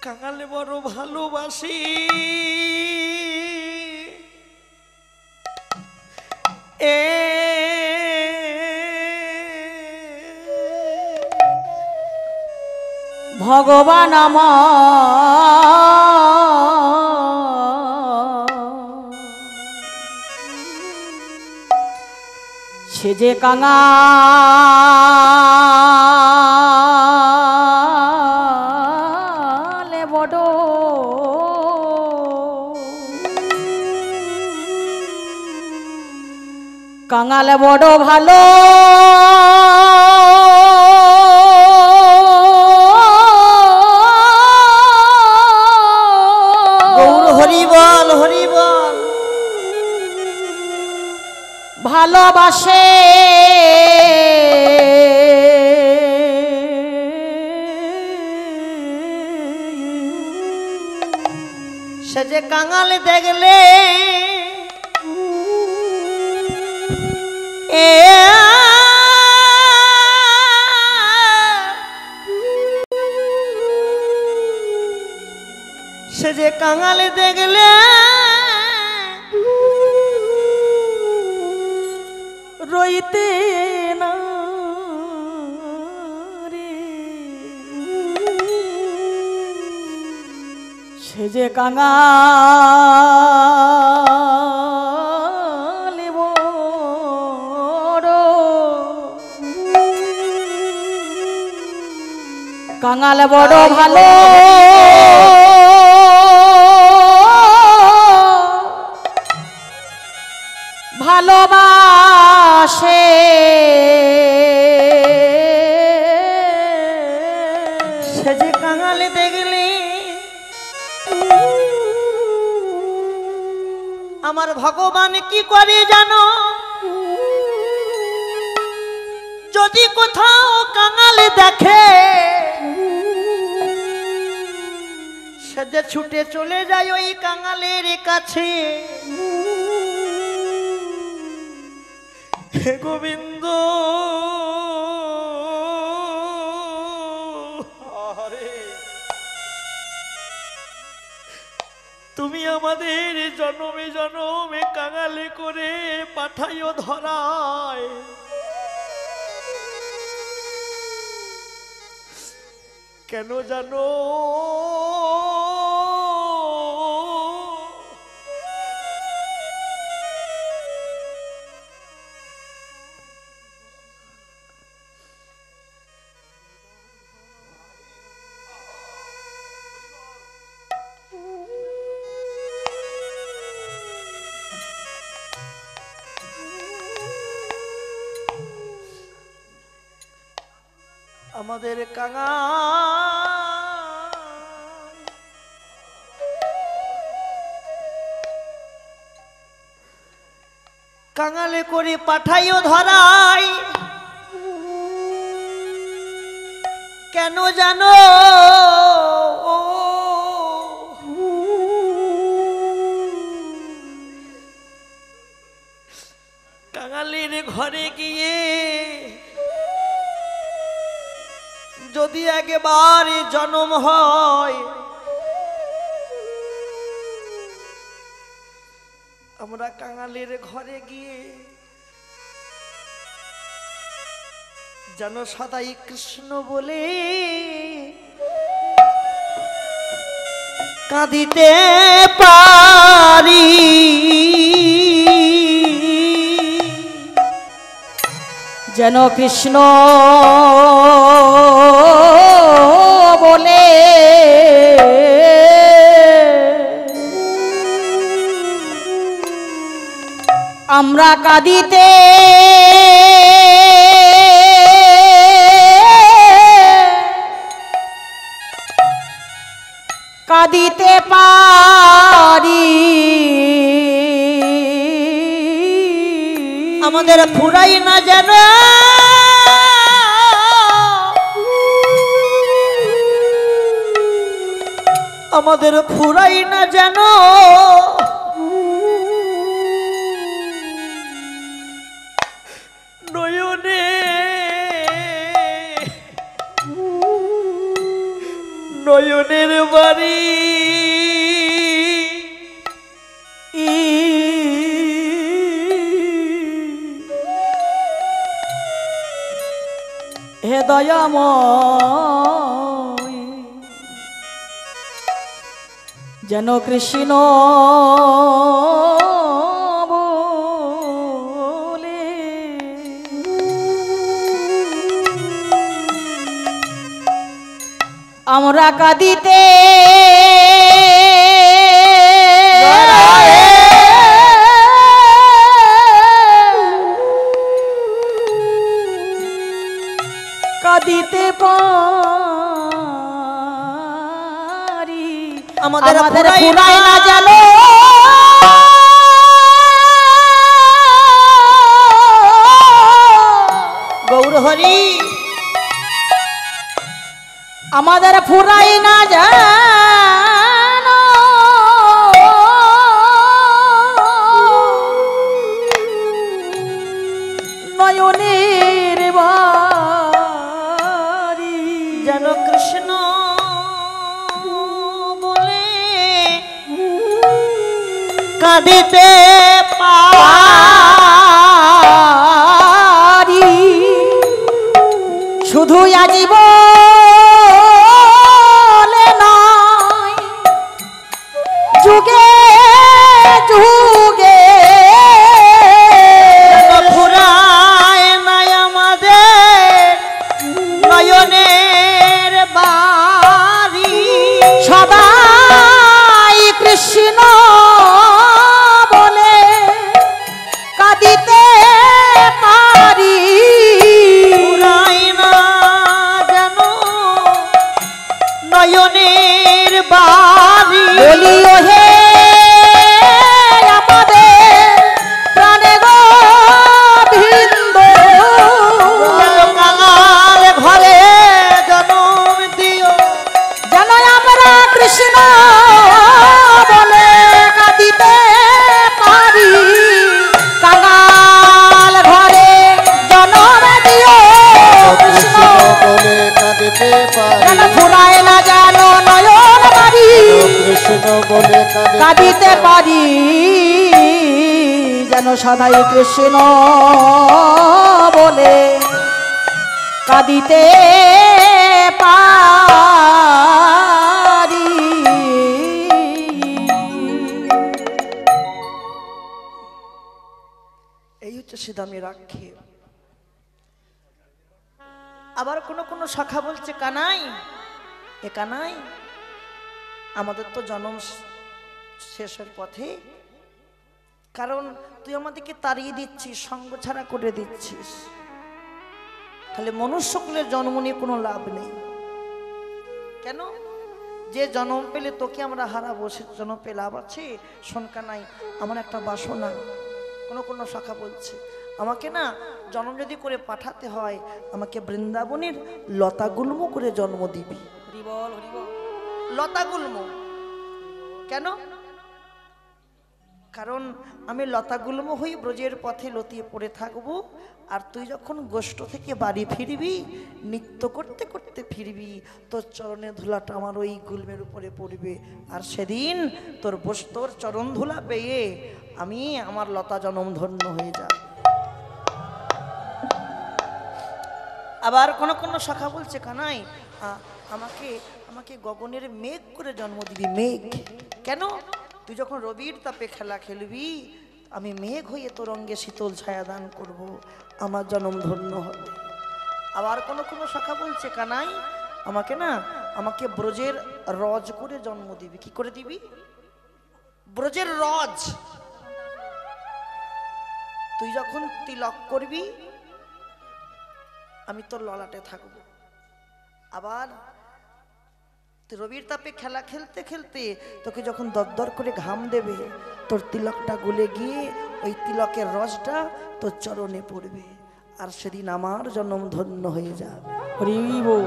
কাঙালে বড় ভালোবাসি ভগবান সে যে কাঙালে বড় কাঙালে বড় ভালো হরিবল হরিবল ভালোবাসে সে যে কাঙালে দেখলে সে যে কাঙালে দেখলে রইতে না রে সে যে কাঙালে বড় কাঙালে বড় ভালো ভালোবাসে সে যে কাঙালে দেখলে আমার ভগবান কি করে জানো যদি কোথাও কাঙালে দেখে সে যে ছুটে চলে যায় ওই কাঙালের কাছে হে গোবিন্দ তুমি আমাদের জনমে জনমে কাঙালে করে পাঠাইও ধরায় কেন জানো আমাদের কাঙালে করে পাঠাইও ধরাই কেন জানো কাঙালির ঘরে গিয়ে যদি একবার জন্ম হয় আমরা কাঙালির ঘরে গিয়ে যেন সদাই কৃষ্ণ বলে কাঁদিতে পারি যেন কৃষ্ণ বলে আমরা কাঁদিতে কাঁদিতে পারি আমাদের ফুরাই না যেন আমাদের ফুরাই না যেন নয়নে নয়নের বাড়ি হে দয়াময় যেন কৃষ্ণ বলে আমরা কাঁদিতে কাঁদিতে পারি আমাদের ফুরায় না জানো গৌর হরি আমাদের ফুরায় না জানো নয়নের বাড়ি যেন কৃষ্ণ বলে কাঁদিতে পারি শুধু আজীব যুগে যুগে ফুরায় নাই আমাদের নয়নের বাড়ি সবাই কৃষ্ণ বলে কাঁদিতে পারি ফুরায় না যেন নয়নের বাড়ি বলিও হে আমাদের প্রাণে গোবিন্দ কাঙাল ঘরে জন্ম দিও যেন আমরা কৃষ্ণ বলে কাঁদিতে পারি কাঙাল ঘরে জন্ম দিও কৃষ্ণ বলে কাঁদিতে পারি যেন ফুরায় না জানো নয়ন বাড়ি কৃষ্ণ বলে কাঁদিতে পারি যেন সদাই কৃষ্ণ বলে কাঁদিতে পারি এই হচ্ছে সিদামের আক্ষেপ। আবার কোন শাখা বলছে কানাই এ কানাই আমাদের তো জন্ম শেষের পথে, কারণ তুই আমাদেরকে তাড়িয়ে দিচ্ছিস, সঙ্গ ছাড়া করে দিচ্ছিস, তাহলে মনুষ্যকুলের জন্ম নিয়ে কোনো লাভ নেই। কেন? যে জন্ম পেলে তোকে আমরা হারাবো, সে জন্ম পেয়ে লাভ আছে? শোনকা নাই, আমার একটা বাসনা। কোন শাখা বলছে আমাকে না জন্ম যদি করে পাঠাতে হয়, আমাকে বৃন্দাবনের লতাগুল্ম করে জন্ম দিবি। লতাগুল্ম কেন? কারণ আমি লতাগুল্ম হয়ে ব্রজের পথে লতিয়ে পড়ে থাকবো, আর তুই যখন গোষ্ঠ থেকে বাড়ি ফিরবি, নৃত্য করতে করতে ফিরবি, তোর চরণে ধুলাটা আমার ওই গুল্মের উপরে পড়বে, আর সেদিন তোর চরণ ধুলা পেয়ে আমি আমার লতা জনম ধন্য হয়ে যাব। আবার কোন শাখা বলছে কানাই আমাকে আমাকে গগনের মেঘ করে জন্ম দিবি। মেঘ কেন? তুই যখন রবির তাপে খেলা খেলবি, আমি মেঘ হয়ে তোর অঙ্গে শীতল ছায়া দান করব, আমার জন্ম ধন্য হবে। আবার কোন শাখা বলছে কানাই আমাকে ব্রজের রজ করে জন্ম দিবি। কি করে দিবি? ব্রজের রজ। তুই যখন তিলক করবি, আমি তোর ললাটে থাকবো। আবার রবির তাপে খেলা খেলতে খেলতে তোকে যখন দরদর করে ঘাম দেবে, তোর তিলকটা গলে গিয়ে ওই তিলকের রসটা তোর চরণে পড়বে, আর সেদিন আমার জন্ম ধন্য হয়ে যাবে। হরি বল।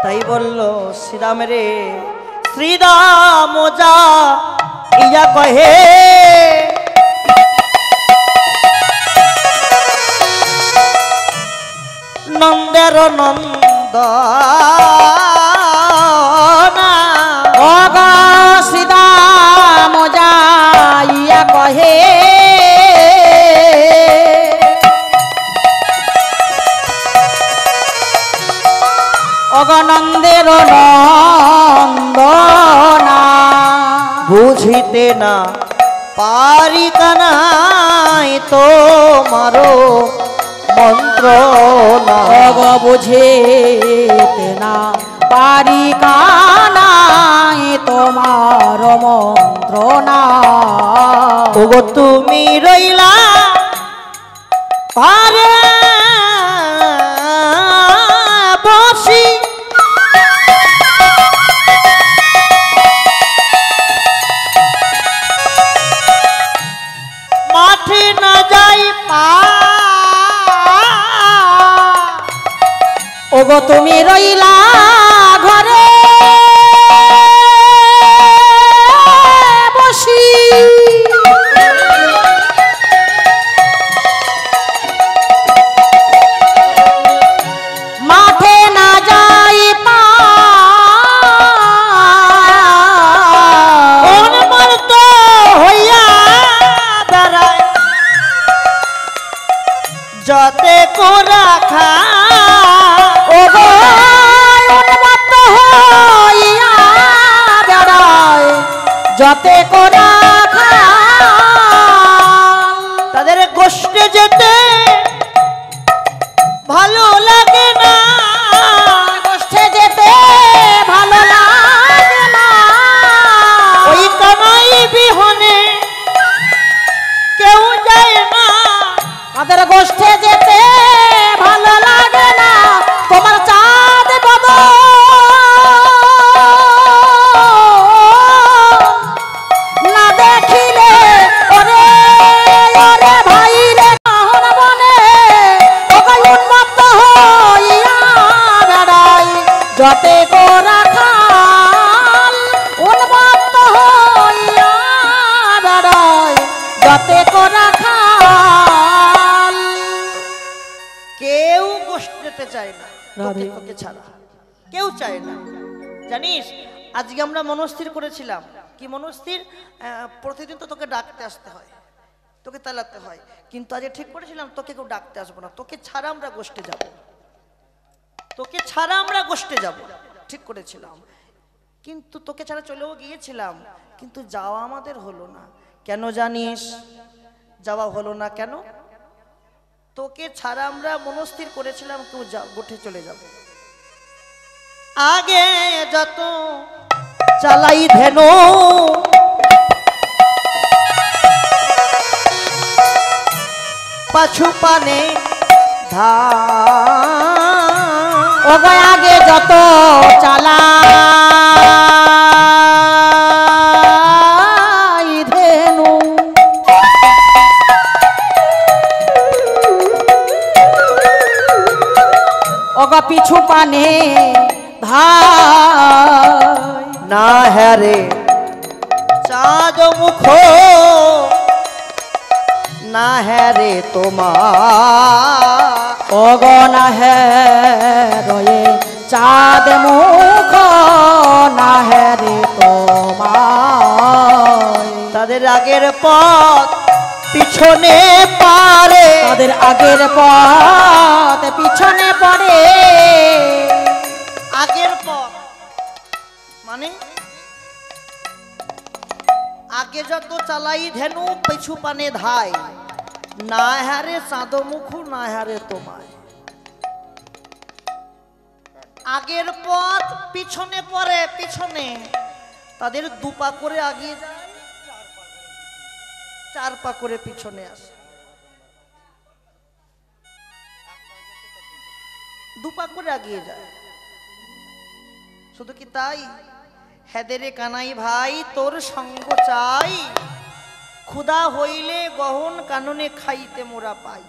তাই বলল শ্রীরাম রে শ্রীরাম যা ইয়া কহে নন্দের নন্দ অগ শ্রীদাম যাইয়া কহে অগনন্দের নন্দনা বুঝিতে না পারি কানাই তোমারো মন্ত্র না অগ বুঝিতে না পারি কানাই তোমার মন্ত্রণা ওগো তুমি রইলা পারে বসি মাঠে না যাই পা ওগো তুমি রইলা ঘরে বসি মাঠে না যাই পা উন্মত্ত হইয়া দাঁড়ায় যতে কোরা খা ওগো উন্মত্ত হইয়া বেড়ায় যতে কোরা খা তাদের গোষ্ঠে যেতে ভালো লাগে না গোষ্ঠে যেতে ভালো লাগে না ওই কানাই বিহনে কেউ যায় না তাদের গোষ্ঠে যেতে ভালো লাগে না তোমার চাঁদ বদন না দেখিলে ওরে ওরে ভাই রে কাহন বনে ওকে উন্মত্ত হইয়া বেড়াই যতে কোরা খাল উন্মত্ত হইয়া বেড়াই যতে কোরা খাল কেউ গোষ্ঠীতে চায় না রাধে। তোকে ছাড়া কেউ চায় না জানিস আজকে আমরা মনস্থির করেছিলাম কি মনস্থির প্রতিদিন তো তোকে ডাকতে আসতে হয় তোকে তালাতে হয় কিন্তু আজকে ঠিক করেছিলাম তোকে কেউ ডাকতে আসবো না তোকে ছাড়া আমরা গোষ্ঠে যাব তোকে ছাড়া আমরা গোষ্ঠে যাব ঠিক করেছিলাম কিন্তু তোকে ছাড়া চলেও গিয়েছিলাম কিন্তু যাওয়া আমাদের হলো না কেন জানিস যাওয়া হলো না কেন তোকে ছাড়া আমরা মনস্থির করেছিলাম কেউ গোঠে চলে যাব আগে যত চালাই ধেনো পাছু পানে ধা ওগো আগে যত চালাই ধেনু ওগো পিছু পানে ধাই না হ্যারে চাঁদ মুখ না হ্যারে তোমার অগনা হে রয়ে চাঁদ মুখ না হে রে তোমায় তাদের আগের পথ পিছনে পারে তাদের আগের পথ পিছনে পড়ে আগের পথ মানে আগে যত চালাই ধেনু পিছু পানে ধাই না হারে চাঁদ মুখু না হারে তোমায় আগের পথ পিছনে পড়ে পিছনে তাদের দুপা করে আগিয়ে যায় চার পা করে পিছনে আসে দুপা করে আগিয়ে যায় শুধু কি তাই হেদেরে কানাই ভাই তোর সঙ্গ চাই ক্ষুধা হইলে গহন কাননে খাইতে মোরা পাই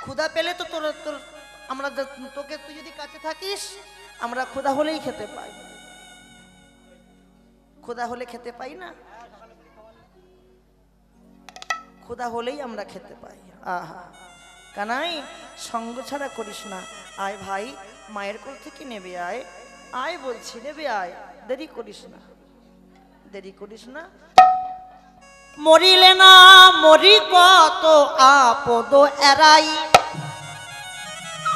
ক্ষুধা পেলে তো তোর তোর আমরা তোকে তুই যদি কাছে থাকিস আমরা ক্ষুধা হলেই খেতে পাই, ক্ষুধা হলে খেতে পাই না, ক্ষুধা হলেই আমরা খেতে পাই। আহা কানাই সঙ্গ ছাড়া করিস না, আয় ভাই মায়ের কোল থেকে নেবে আয়, আয় বলছি নেবে আয়, দেরি করিস না, দেরি করিস না। মরিলে না মরি কত আপদ এরাই,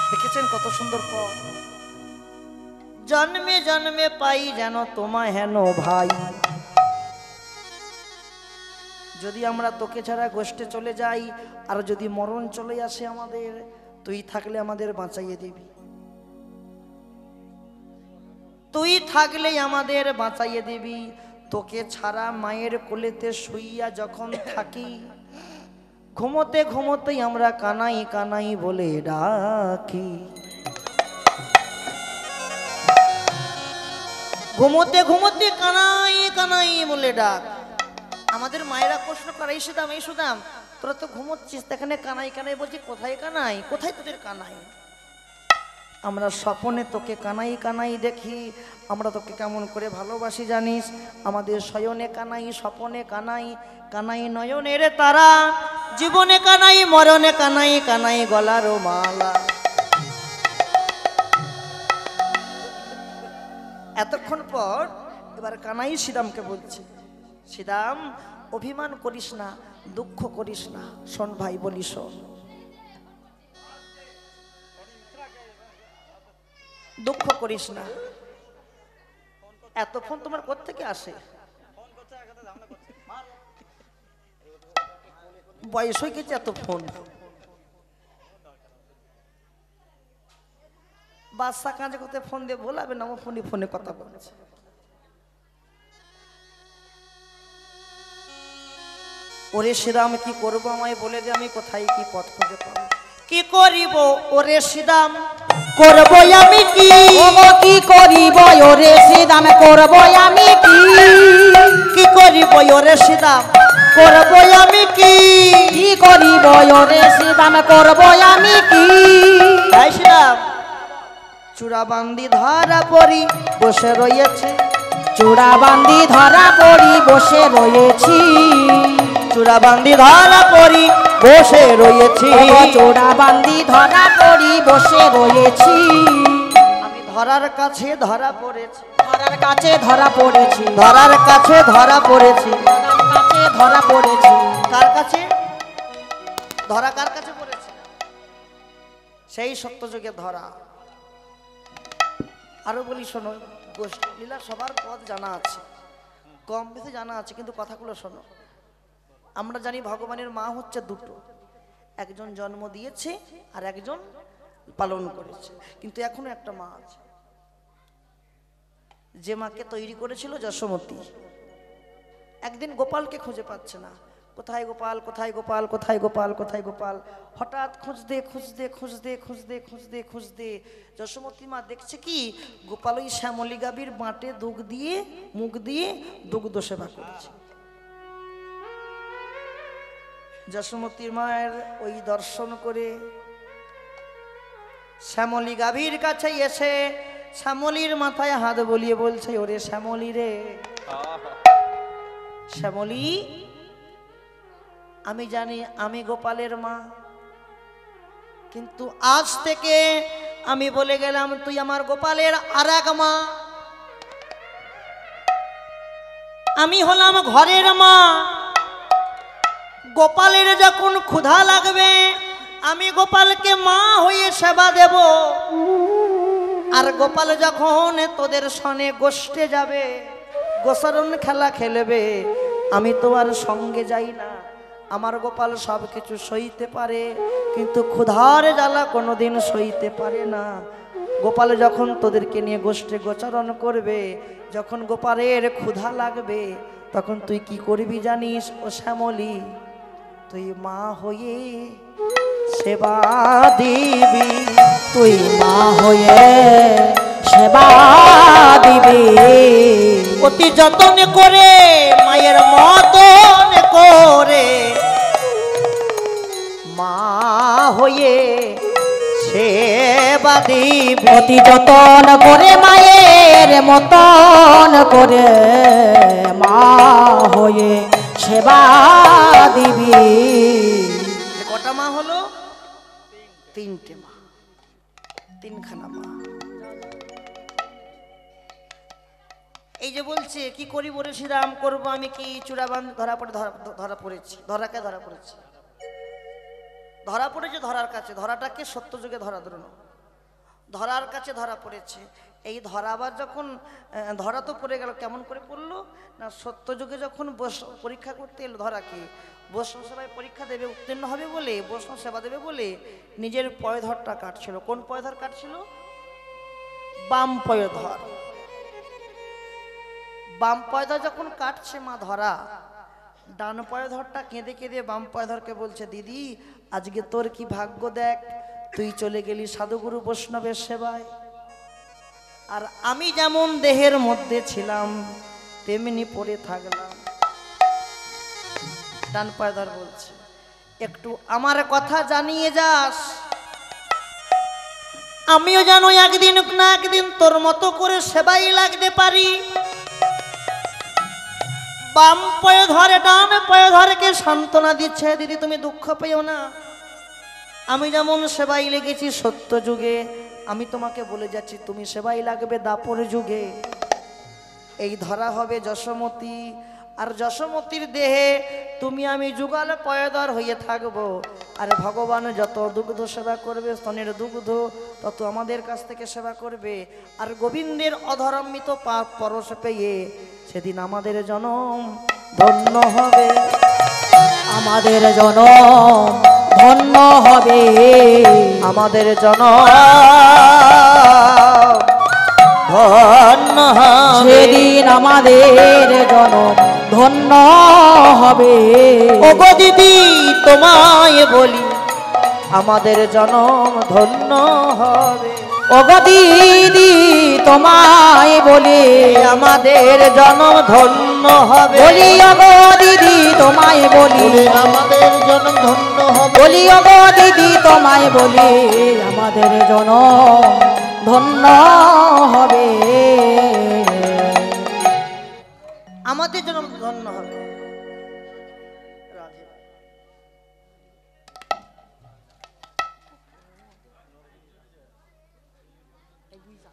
দেখেছেন কত সুন্দর পদ, জন্মে জন্মে পাই যেন তোমায় হেন ভাই। যদি আমরা তোকে ছাড়া গোষ্ঠে চলে যাই আর যদি মরণ চলে আসে আমাদের, তুই থাকলে আমাদের বাঁচাইয়ে দিবি, তুই থাকলে আমাদের বাঁচাইয়ে দিবি। তোকে ছাড়া মায়ের কোলেতে শুইয়া যখন থাকি, ঘুমোতে ঘুমোতেই আমরা কানাই কানাই বলে ডাকি, ঘুমোতে ঘুমোতে কানাই কানাই বলে ডাক। আমাদের মায়েরা প্রশ্ন করে এই সুদাম এই সুদাম তোরা তো ঘুমোচ্ছিস, এখানে কানাই কানাই বলছি, কোথায় কানাই, কোথায় তোদের কানাই? আমরা স্বপ্নে তোকে কানাই কানাই দেখি, আমরা তোকে কেমন করে ভালোবাসি জানিস, আমাদের শয়নে কানাই স্বপনে কানাই, কানাই নয়নের তারা, জীবনে কানাই মরণে কানাই, কানাই গলারও মালা। এতক্ষণ পর এবার কানাই শ্রীরামকে বলছে, শ্রীরাম অভিমান করিস না, দুঃখ করিস না, শোন ভাই বলি শোন, দুঃখ করিস না। এত ফোন তোমার কোত্থেকে আসে? বয়স হয়ে গেছে এত ফোন, বাচ্চা কাজে কোথায় ফোন দিয়ে বলাবে না, আমার ফোনে ফোনে কথা বলছে। ওরে শ্রীরাম কি করবো আমায় বলে দে, আমি কোথায় কি পথ খুঁজে পাবো, কি করিব ওরে শ্রীরাম করব আমি কি, কি করিব ওরে শ্রীরাম করব আমি কি, কি করিব ওরে শ্রীরাম করব আমি কি, কি করিব ওরে শ্রীরাম করব আমি কি। তাই শ্রীরাম চূড়াবান্দি ধরা পড়ি বসে রয়েছে, চূড়াবান্দি ধরা পড়ি বসে রয়েছি, চূড়াবান্দি ধরা পড়ি বসে রয়েছি, চূড়াবান্দি ধরা পড়ি বসে রয়েছি, আমি ধরার কাছে ধরা পড়েছি, ধরার কাছে ধরা পড়েছি, ধরার কাছে ধরা পড়েছি, ধরার কাছে ধরা পড়েছি। কার কাছে ধরা, কার কাছে পড়েছি? সেই সত্যযুগে ধরা। আরো বলি শোনো, গোষ্ঠী লীলা সবার পথ জানা আছে, কম বেশি জানা আছে, কিন্তু কথাগুলো শোনো। আমরা জানি ভগবানের মা হচ্ছে দুটো, একজন জন্ম দিয়েছে আর একজন পালন করেছে, কিন্তু এখনো একটা মা আছে, যে মাকে তৈরি করেছিল যশোমতী। একদিন গোপালকে খুঁজে পাচ্ছে না, কোথায় গোপাল কোথায় গোপাল কোথায় গোপাল কোথায় গোপাল, হঠাৎ খুঁজতে খুঁজতে খুঁজতে খুঁজতে খুঁজতে খুঁজতে যশোমতী মা দেখছে কি গোপাল ওই শ্যামলী গাভীর বাঁটে দুধ দিয়ে মুখ দিয়ে দুগ্ধ সেবা করছে। যশোমতী মায়ের ওই দর্শন করে শ্যামলী গাভীর কাছে এসে শ্যামলীর মাথায় হাত বলিয়ে বলছে, ওরে শ্যামলী রে, শ্যামলী আমি জানি আমি গোপালের মা, কিন্তু আজ থেকে আমি বলে গেলাম তুই আমার গোপালের আর এক মা, আমি হলাম ঘরের মা। গোপালের যখন ক্ষুধা লাগবে আমি গোপালকে মা হয়ে সেবা দেব, আর গোপাল যখন তোদের সনে গোষ্ঠে যাবে গোসারণ খেলা খেলবে, আমি তো আর সঙ্গে যাই না। আমার গোপাল সব কিছু সইতে পারে, কিন্তু ক্ষুধার জ্বালা কোনোদিন সইতে পারে না। গোপাল যখন তোদেরকে নিয়ে গোষ্ঠে গোচারণ করবে, যখন গোপালের ক্ষুধা লাগবে, তখন তুই কি করবি জানিস ও শ্যামলী? তুই মা হয়ে সেবা দিবি, তুই মা হয়ে সেবা দিবি, অতি যতন করে মায়ের মতন করে মা হয়ে সেবা দিবে অতি যতন করে মায়ের মতন করে মা হয়ে সেবা দিবি। কটা মা হলো? তিনটে মা, তিনখানা মা। এই যে বলছে কি করি বলে শ্রীরাম করবো আমি কি চূড়াবান ধরা পড়েছি। ধরাকে ধরা পড়েছি, ধরার কাছে। ধরাটাকে সত্য যুগে ধরা ধরুন, ধরার কাছে ধরা পড়েছে। এই ধরা আবার যখন ধরা তো পড়ে গেল, কেমন করে পড়লো না সত্য যুগে যখন পরীক্ষা করতে এলো ধরাকে, বৈষ্ণব সেবায় পরীক্ষা দেবে, উত্তীর্ণ হবে বলে, বৈষ্ণব সেবা দেবে বলে নিজের পয়ধরটা কাটছিল। কোন পয়ধর কাটছিল? বাম পয়ধর। বাম পয়ধর যখন কাটছে মা ধরা, ডান পয়ধরটা কেঁদে কেঁদে বাম পয়ধরকে বলছে, দিদি আজকে তোর কি ভাগ্য দেখ, তুই চলে গেলি সাধুগুরু বৈষ্ণবের সেবায়, আর আমি যেমন দেহের মধ্যে ছিলাম তেমনি পড়ে থাকলাম। ডান পয়ধর বলছে, একটু আমার কথা জানিয়ে যাস, আমিও যেন একদিন না একদিন তোর মতো করে সেবাই লাগতে পারি। বাম পয়ে ধরে ডান পয়ে ধরেকে সান্ত্বনা দিচ্ছে, দিদি তুমি দুঃখ পেও না, আমি যেমন সেবাই লেগেছি সত্য যুগে, আমি তোমাকে বলে যাচ্ছি তুমি সেবাই লাগবে দাপর যুগে। এই ধরা হবে যশোমতী, আর যশোমতীর দেহে তুমি আমি যুগাল পয়দর হয়ে থাকবো। আর ভগবান যত দুগ্ধ সেবা করবে, স্তনের দুগ্ধ তত আমাদের কাছ থেকে সেবা করবে। আর গোবিন্দের অধরামৃত পরশ পেয়ে সেদিন আমাদের জনম ধন্য হবে, আমাদের জনম ধন্য হবে, আমাদের জনম ধন্য হবে। সেদিন আমাদের জনম ধন্য হবে। ওগো দিদি তোমায় বলি আমাদের জনম ধন্য হবে। ওগো দিদি তোমায় বলি আমাদের জনম ধন্য হবে। বলি ওগো দিদি তোমায় বলি, আমাদের জনম ধন্য হবে। বলি ওগো দিদি তোমায় বলি আমাদের জনম ধন্য হবে। আমাদের জনম ধন্য হবে।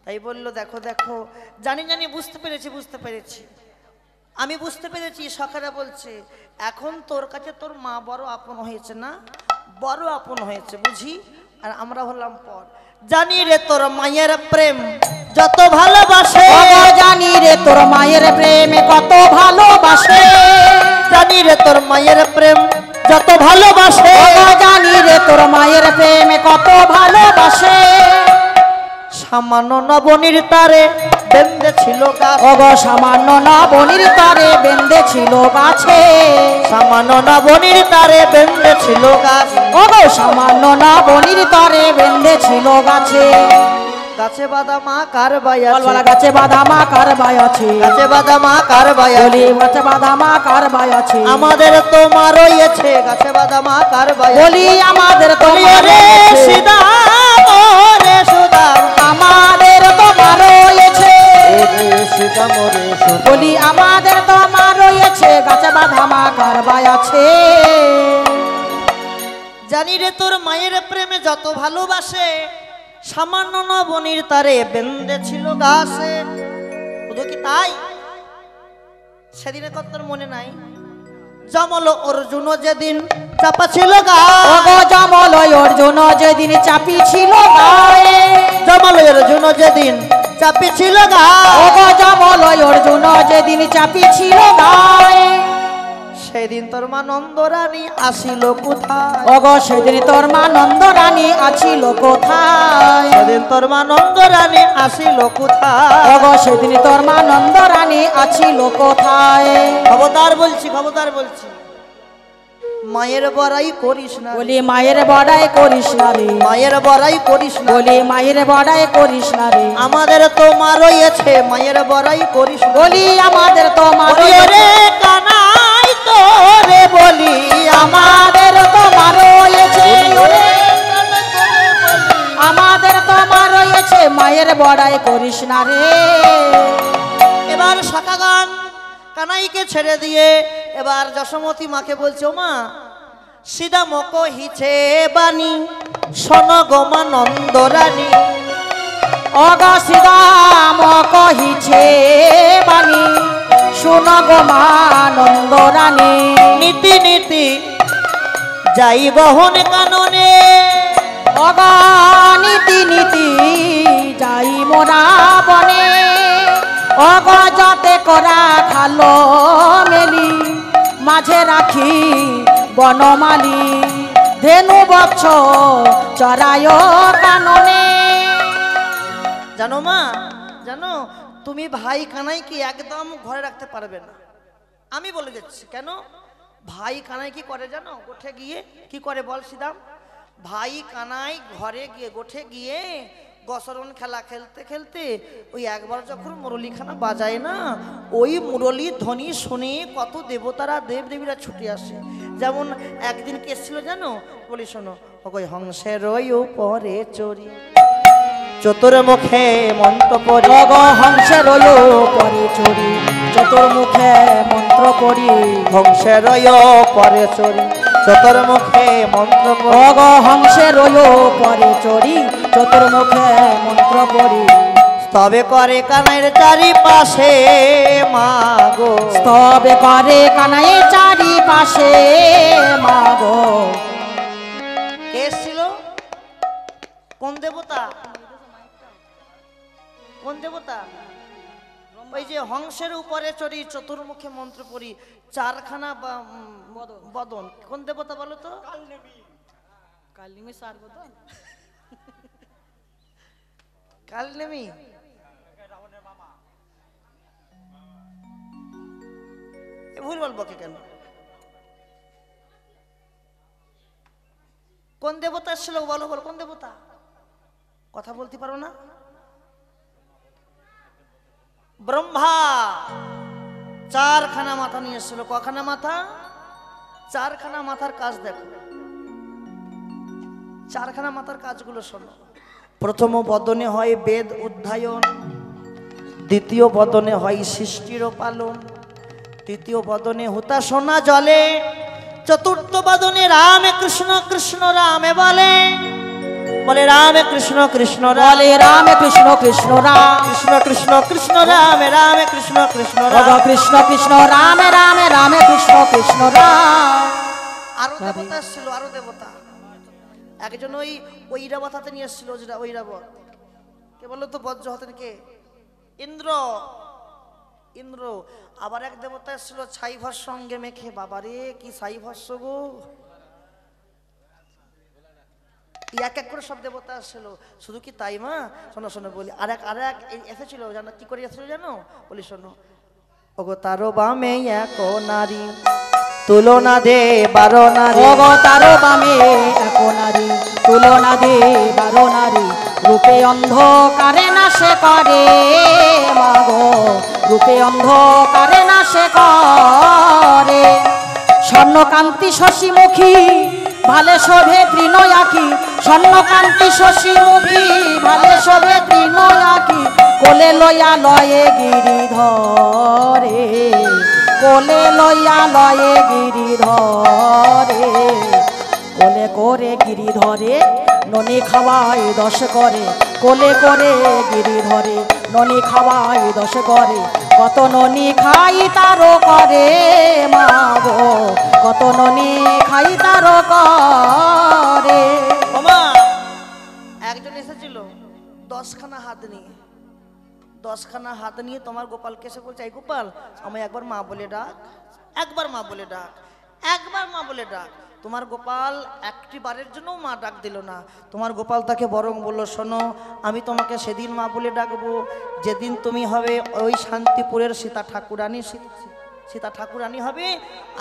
তাই বললো, দেখো দেখো, জানি জানি বুঝতে পেরেছি, আমি বুঝতে পেরেছি। সখারা বলছে এখন তোর কাছে তোর মা বড় আপন হয়েছে না, বড় আপন হয়েছে বুঝি, আর আমরা হলাম পর। জানি রে তোর মায়ের প্রেম যত ভালোবাসে, জানি রে তোর মায়ের প্রেমে কত ভালোবাসে, জানি রে তোর মায়ের প্রেম যত ভালোবাসে, জানি রে তোর মায়ের প্রেমে কত ভালোবাসে। সামান্য নবনীর তারে বেঁধে ছিল গাছ, ওগো সামান্য নবনীর তারে বেঁধে ছিল গাছে, সামান্য নবনীর তারে বেঁধে ছিল গাছ, ওগো সামান্য নবনীর তারে বেঁধে ছিল গাছে। গাছে বাঁধা মা কার বাই বলবালা আছে, গাছে বাঁধা মা কার বাই আছে, গাছে বাঁধা মা কার বাই বলি আছে, গাছে বাঁধা মা কার বাই আছে, আমাদের তোমার রয়েছে গাছে বাঁধা মা কার বাই আছে। বলি আমাদের বলি তোমার রে রয়েছে, সীতাম রে সুদাম, আমাদের তোমার রয়েছে, ওরে সীতাম রে সুদাম। বলি আমাদের তোমার রয়েছে গাছে বাঁধা মা কার বাই আছে। জানি রে তোর মায়ের প্রেমে যত ভালোবাসে, সামান্য নবনীর তারে বেঁধে ছিল গাছে। শুধু কি তাই, সেদিনের কথা তোর মনে নাই? জমল অর্জুন যেদিন চাপা ছিল গায়ে, ওগো জমল অর্জুন যেদিন চাপি ছিল গায়ে, জমল অর্জুন যেদিন চাপি ছিল গায়ে, ওগো জমল অর্জুন যেদিন চাপি ছিল গায়ে, সেদিন তোর মা নন্দরানী আসিল কোথায়, ওগো সেদিন তোর মা নন্দরানী আছিল কোথায়, সেদিন তোর মা নন্দরানী আসিল কোথায়। ওগো সেদিন তোর মা নন্দরানী আছিল কোথায়। খবরদার বলছি, খবরদার বলছি, মায়ের বড়াই করিস না, বলি মায়ের বড়াই করিস না রে, মায়ের বড়াই করিস না, বলি মায়ের বড়াই করিস না রে, আমাদের তো মা রয়েছে মায়ের বড়াই করিস না। বলি আমাদের তোমার বলি রে কানাই তোরে বলি, আমাদের তোমার রয়েছে, বড়াই করিস না রে। এবার শাখা গান কানাইকে ছেড়ে দিয়ে এবার যশোমতী মাকে বলছে, ও মা সিদা মক হিছে বাণী শোন গোমা নন্দরানী। অগসিদাম কহিছে বাণী শুন গো মানন্দ রানী। নীতি নীতি যাই গহন কাননে, অগনীতি নীতি যাই মোরা বনে। অগজতে করা খালো মেলি মাঝে রাখি বনমালী। ধেনু বক্ষ চরায় কাননে। জানো মা, জানো তুমি ভাই কানাইকে একদম ঘরে রাখতে পারবে না। আমি বলে দিচ্ছি কেন। ভাই কানাই কি করে জানো? গোঠে গিয়ে কি করে বল সিদাম? ভাই কানাই ঘরে গিয়ে গোঠে গিয়ে গসরণ খেলা খেলতে খেলতে ওই একবার যখন মুরলীখানা বাজায় না, ওই মুরলী ধ্বনি শুনে কত দেবতারা দেবদেবীরা ছুটে আসে। যেমন একদিন কে ছিল জানো? বলি শোনো, ওই হংসের ওই উপরে চড়ি চতুর্মুখে মন্ত্র পড়ি। অগ হংসের পরে চড়ি চতুর্মুখে মন্ত্র পড়ি। হংসের পরে চড়ি চতুর্মুখে মন্ত্র পড়ি। অগ হংসের পরে চড়ি চতুর্মুখে মন্ত্র পড়ি। স্তবে করে কানাইয়ের চারিপাশে মাগো, স্তবে করে কানাইয়ের চারিপাশে মাগো। কে ছিল? কোন দেবতা? কোন দেবতা? ওই যে হংসের উপরে চড়ি চতুর্মুখে মন্ত্র পড়ি চারখানা বদন। কোন দেবতা বলো তো? কালনেমি। ভুল বলবো কি কেন? কোন দেবতা ছিল বলো? বলো কোন দেবতা? কথা বলতে পারো না? ব্রহ্মা চারখানা মাথা নিয়ে এসেছিল। কখানা মাথা? চারখানা মাথার কাজ দেখো। চারখানা মাথার কাজগুলো শোনো। প্রথম বদনে হয় বেদ অধ্যায়ন, দ্বিতীয় বদনে হয় সৃষ্টির পালন, তৃতীয় বদনে হুতাশোনা জলে, চতুর্থ বদনে রামে কৃষ্ণ কৃষ্ণ রামে বলে। বলে রামে কৃষ্ণ কৃষ্ণ বলে রামে কৃষ্ণ কৃষ্ণ রাম কৃষ্ণ কৃষ্ণ কৃষ্ণ রামে রামে কৃষ্ণ কৃষ্ণ রাম কৃষ্ণ কৃষ্ণ রামে রামে রামে কৃষ্ণ কৃষ্ণ রাম। আরো দেবতা ছিল, আরো দেবতা। একজন ওই ঐরাবত হাতে নিয়ে এসেছিল। যেটা ঐরাবত কে বললো তো? বজ্র হাতে কে? ইন্দ্র। ইন্দ্র। আবার এক দেবতা এসেছিল ছাই ভস্য সঙ্গে মেখে। বাবারে কি ছাই ভস্য গো! এক এক করে সব দেবতা আসছিল। শুধু কি তাই মা? শোনো শোনো বলি। আর এক এসেছিল জানো কি করে এসেছিল জানো? বলি শোনো। ওগো তারো বামে এক নারী তুলনা দে 12 নারী। ওগো তারো বামে এক নারী তুলনা দে 12 নারী। রূপে অন্ধকারে নাশে করে মাগো, রূপে অন্ধকারে নাশে করে। স্বর্ণকান্তি শশীমুখী ভালে শোভে তৃণয়াকি। স্বর্ণকান্তি শশীমুখী ভালে শোভে তৃণয়াকি। কোলে লয়া লয়ে গিরিধরে, কোলে লয়া লয়ে গিরিধরে। কোলে করে গিরিধরে ননি খাওয়াই 10 করে। কোলে করে গিরিধরে ননি খাওয়াই 10 করে। কত ননি খাই তারও করে মাগো, কত ননি খাই তারও করে। মামা একজন এসেছিল 10খানা হাত নিয়ে। 10খানা হাত নিয়ে তোমার গোপালকে এসে বলছে, এই গোপাল আমায় একবার মা বলে ডাক, একবার মা বলে ডাক, একবার মা বলে ডাক। তোমার গোপাল একটি বারের জন্য মা ডাক দিল না। তোমার গোপাল তাকে বরং বললো, শোনো আমি তোমাকে সেদিন মা বলে ডাকবো যেদিন তুমি হবে ওই শান্তিপুরের সীতা ঠাকুরানী। সীতা ঠাকুরানী হবে।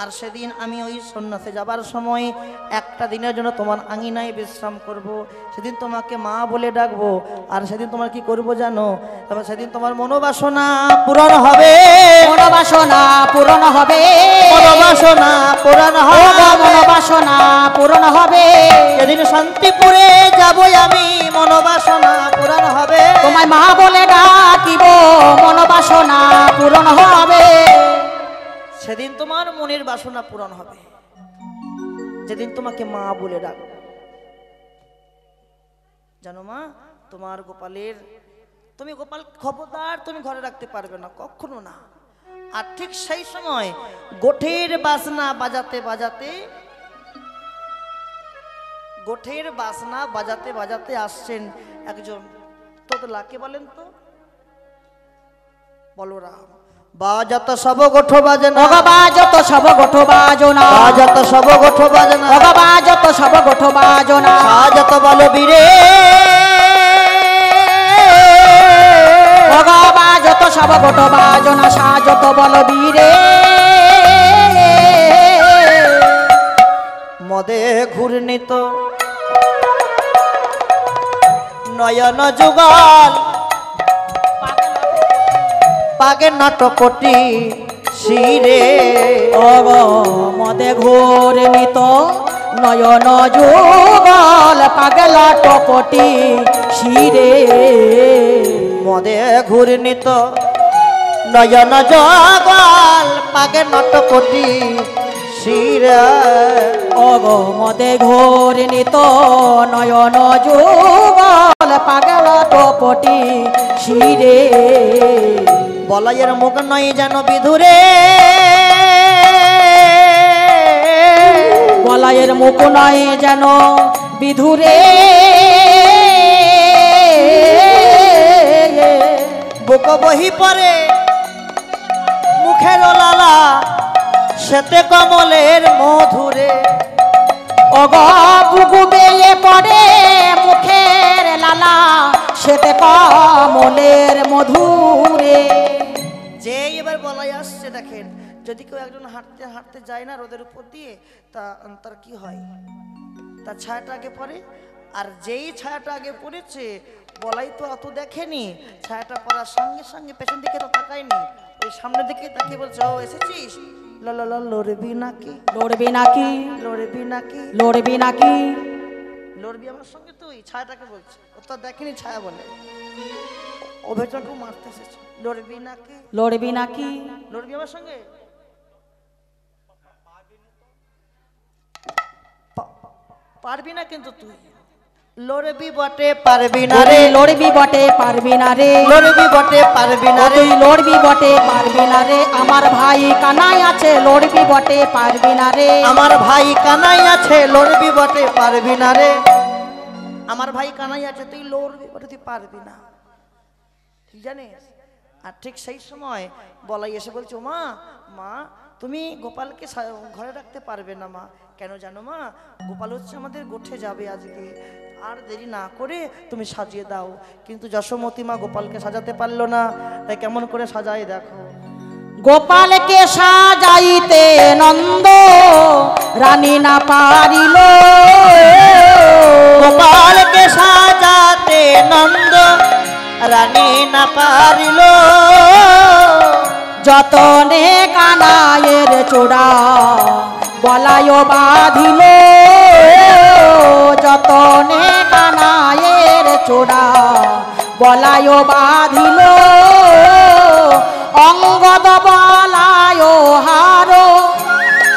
আর সেদিন আমি ওই সন্ন্যাসে যাবার সময় একটা দিনের জন্য তোমার আঙিনায় বিশ্রাম করব। সেদিন তোমাকে মা বলে ডাকবো। আর সেদিন তোমার কি করব জানো? তবে সেদিন তোমার মনোবাসনা পূরণ হবে। মনোবাসনা পূরণ হবে, মনোবাসনা পূরণ হবে, মনোবাসনা পূরণ হবে। সেদিন শান্তিপুরে যাব আমি, মনোবাসনা পূরণ হবে। তোমায় মা পূরণ হবে। সেদিন তোমার মনের বাসনা পূরণ হবে, যেদিন তোমাকে মা বলে ডাকবো। জানো মা, তোমার গোপালের, তুমি গোপাল খবরদার তুমি ঘরে রাখতে পারবে না, কখনো না। আর ঠিক সেই সময় গোঠের বাজনা বাজাতে বাজাতে, গোঠের বাজনা বাজাতে বাজাতে আসছেন একজন তোতলাকে বলেন তো, বলরাম। বাজাত সব গোঠ বাজনা, বাজত সব গোঠ বাজনা, বাজাত সব গোঠ বাজনা, বাজত সব গোঠ বাজনা, সাজাত বলবীরে, বাজত সব গোঠ বাজনা, সাজত বলবীরে। মদে ঘূর্ণিত নয়ন যুগল, পাগে নাটকটি শিরে। মদে ঘূর্ণিত নয়ন যুগল, পাগলা টপটি শিরে। মদে ঘূর্ণিত নয়ন যুগল, পাগে নাটকটি শিরে। মদে ঘূর্ণিত নয়ন যুগল, পাগলা টপটি শিরে। বলাইয়ের মুখ নয় যেন বিধুরে, বলাইয়ের মুখ নয় যেন বিধুরে। বুক বহি পরে মুখের লালা, সেতে কমলের মধুরে। বুকু বেয়ে পড়ে মুখের লালা, সেতে কমলের মধুরে। যে এবার বলাই আসছে দেখেন, যদি কেউ একজন হাঁটতে হাঁটতে যায় না রোদের উপর দিয়ে, তার কি হয়, তার ছায়াটা আগে পড়ে। আর যেই ছায়াটা আগে পড়েছে, বলাই তো অত দেখেনি, ছায়াটা পড়ার সঙ্গে সঙ্গে পেছন দিকে তো তাকায়নি, ওই সামনের দিকে তাকিয়ে বলছে, ও এসেছিস, লড়বি নাকি, লড়বি নাকি, লড়বি নাকি, লড়বি নাকি, লড়বি আমার সঙ্গে? তুই ছায়াটাকে বলছে, ও তো দেখেনি ছায়া বলে, ও ভেতরটাও মারতে এসেছে। লড়বি নাকি, লড়বি নাকি, লড়বি আমার সঙ্গে? পারবি না কিন্তু তুই, লড়বি বটে পারবি না রে, লড়বি বটে পারবি না রে, লড়বি বটে পারবি না রে, তুই লড়বি বটে পারবি না রে। আমার ভাই কানাই আছে, লড়বি বটে পারবি না রে, আমার ভাই কানাই আছে, লড়বি বটে পারবি না রে। আমার ভাই কানাই আছে, তুই লড়বি বটে, তুই পারবি না, ঠিক জানিস? আর ঠিক সেই সময় বলাই এসে বলছো, মা মা তুমি গোপালকে ঘরে রাখতে পারবে না মা। কেন জানো মা, গোপাল হচ্ছে আমাদের গোঠে যাবে আজকে, আর দেরি না করে তুমি সাজিয়ে দাও। কিন্তু যশোমতী মা গোপালকে সাজাতে পারলো না, তাই কেমন করে সাজায় দেখো। গোপালকে সাজাইতে নন্দ রানী না পারিল, গোপালকে সাজাতে নন্দ রানী না পারিল। যতনে কানায়ের চূড়া বলায় বাঁধিল, যতনে কানায়ের চূড়া বলায় বাঁধিল। অঙ্গদ বলায় হার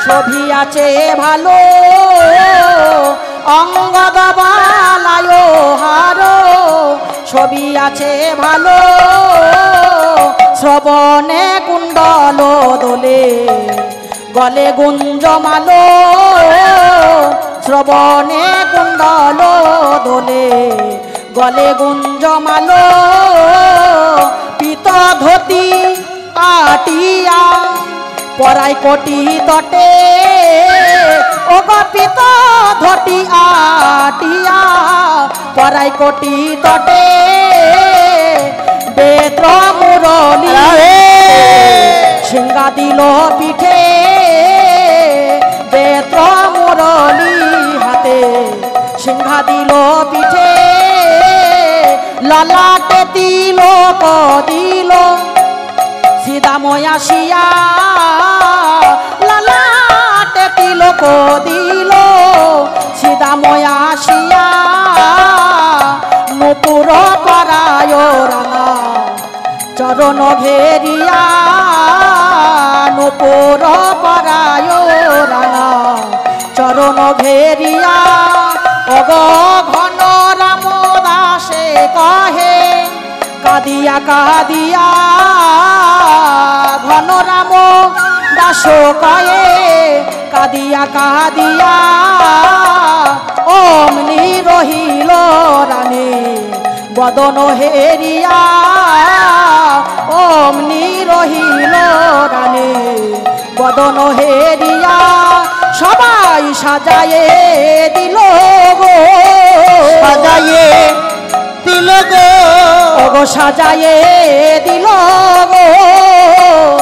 ছবিয়াছে ভালো, অঙ্গদ বলায় হার ছবিয়াছে ভালো। শ্রবণে কুণ্ডল দোলে গলে গুঞ্জমালো, শ্রবণে কুণ্ডল দোলে গলে গুঞ্জমালো। পিত ধুতি আটিয়া পরাই কোটি তটে, ও গো পিত ধুতি আটিয়া পরাই কোটি তটে। বেত্র মুরলী সিংহা দিল পিঠে, বেত্র মুরলী হাতে সিংহা দিল পিঠে। ললাটে তিলক দিল সিদাময় আসিয়া, ললাটে তিলক দিল সিদাময় আসিয়া। নপুর পরায় রাঙা চরণ ঘেরিয়া নূপুর পরায় রাঙা চরণ ঘেরিয়া অগ ঘন রাম দাসে কহে কাদিয়া কাদিয়া ঘন রাম দাস কয়ে কাদিয়া কাদিয়া অমনি রহিল রানী বদন হেরিয়া অমনি রহিল রানী বদন হেরিয়া সবাই সাজায়ে দিল গো সাজায়ে দিল গো ওগো সাজায়ে দিল গো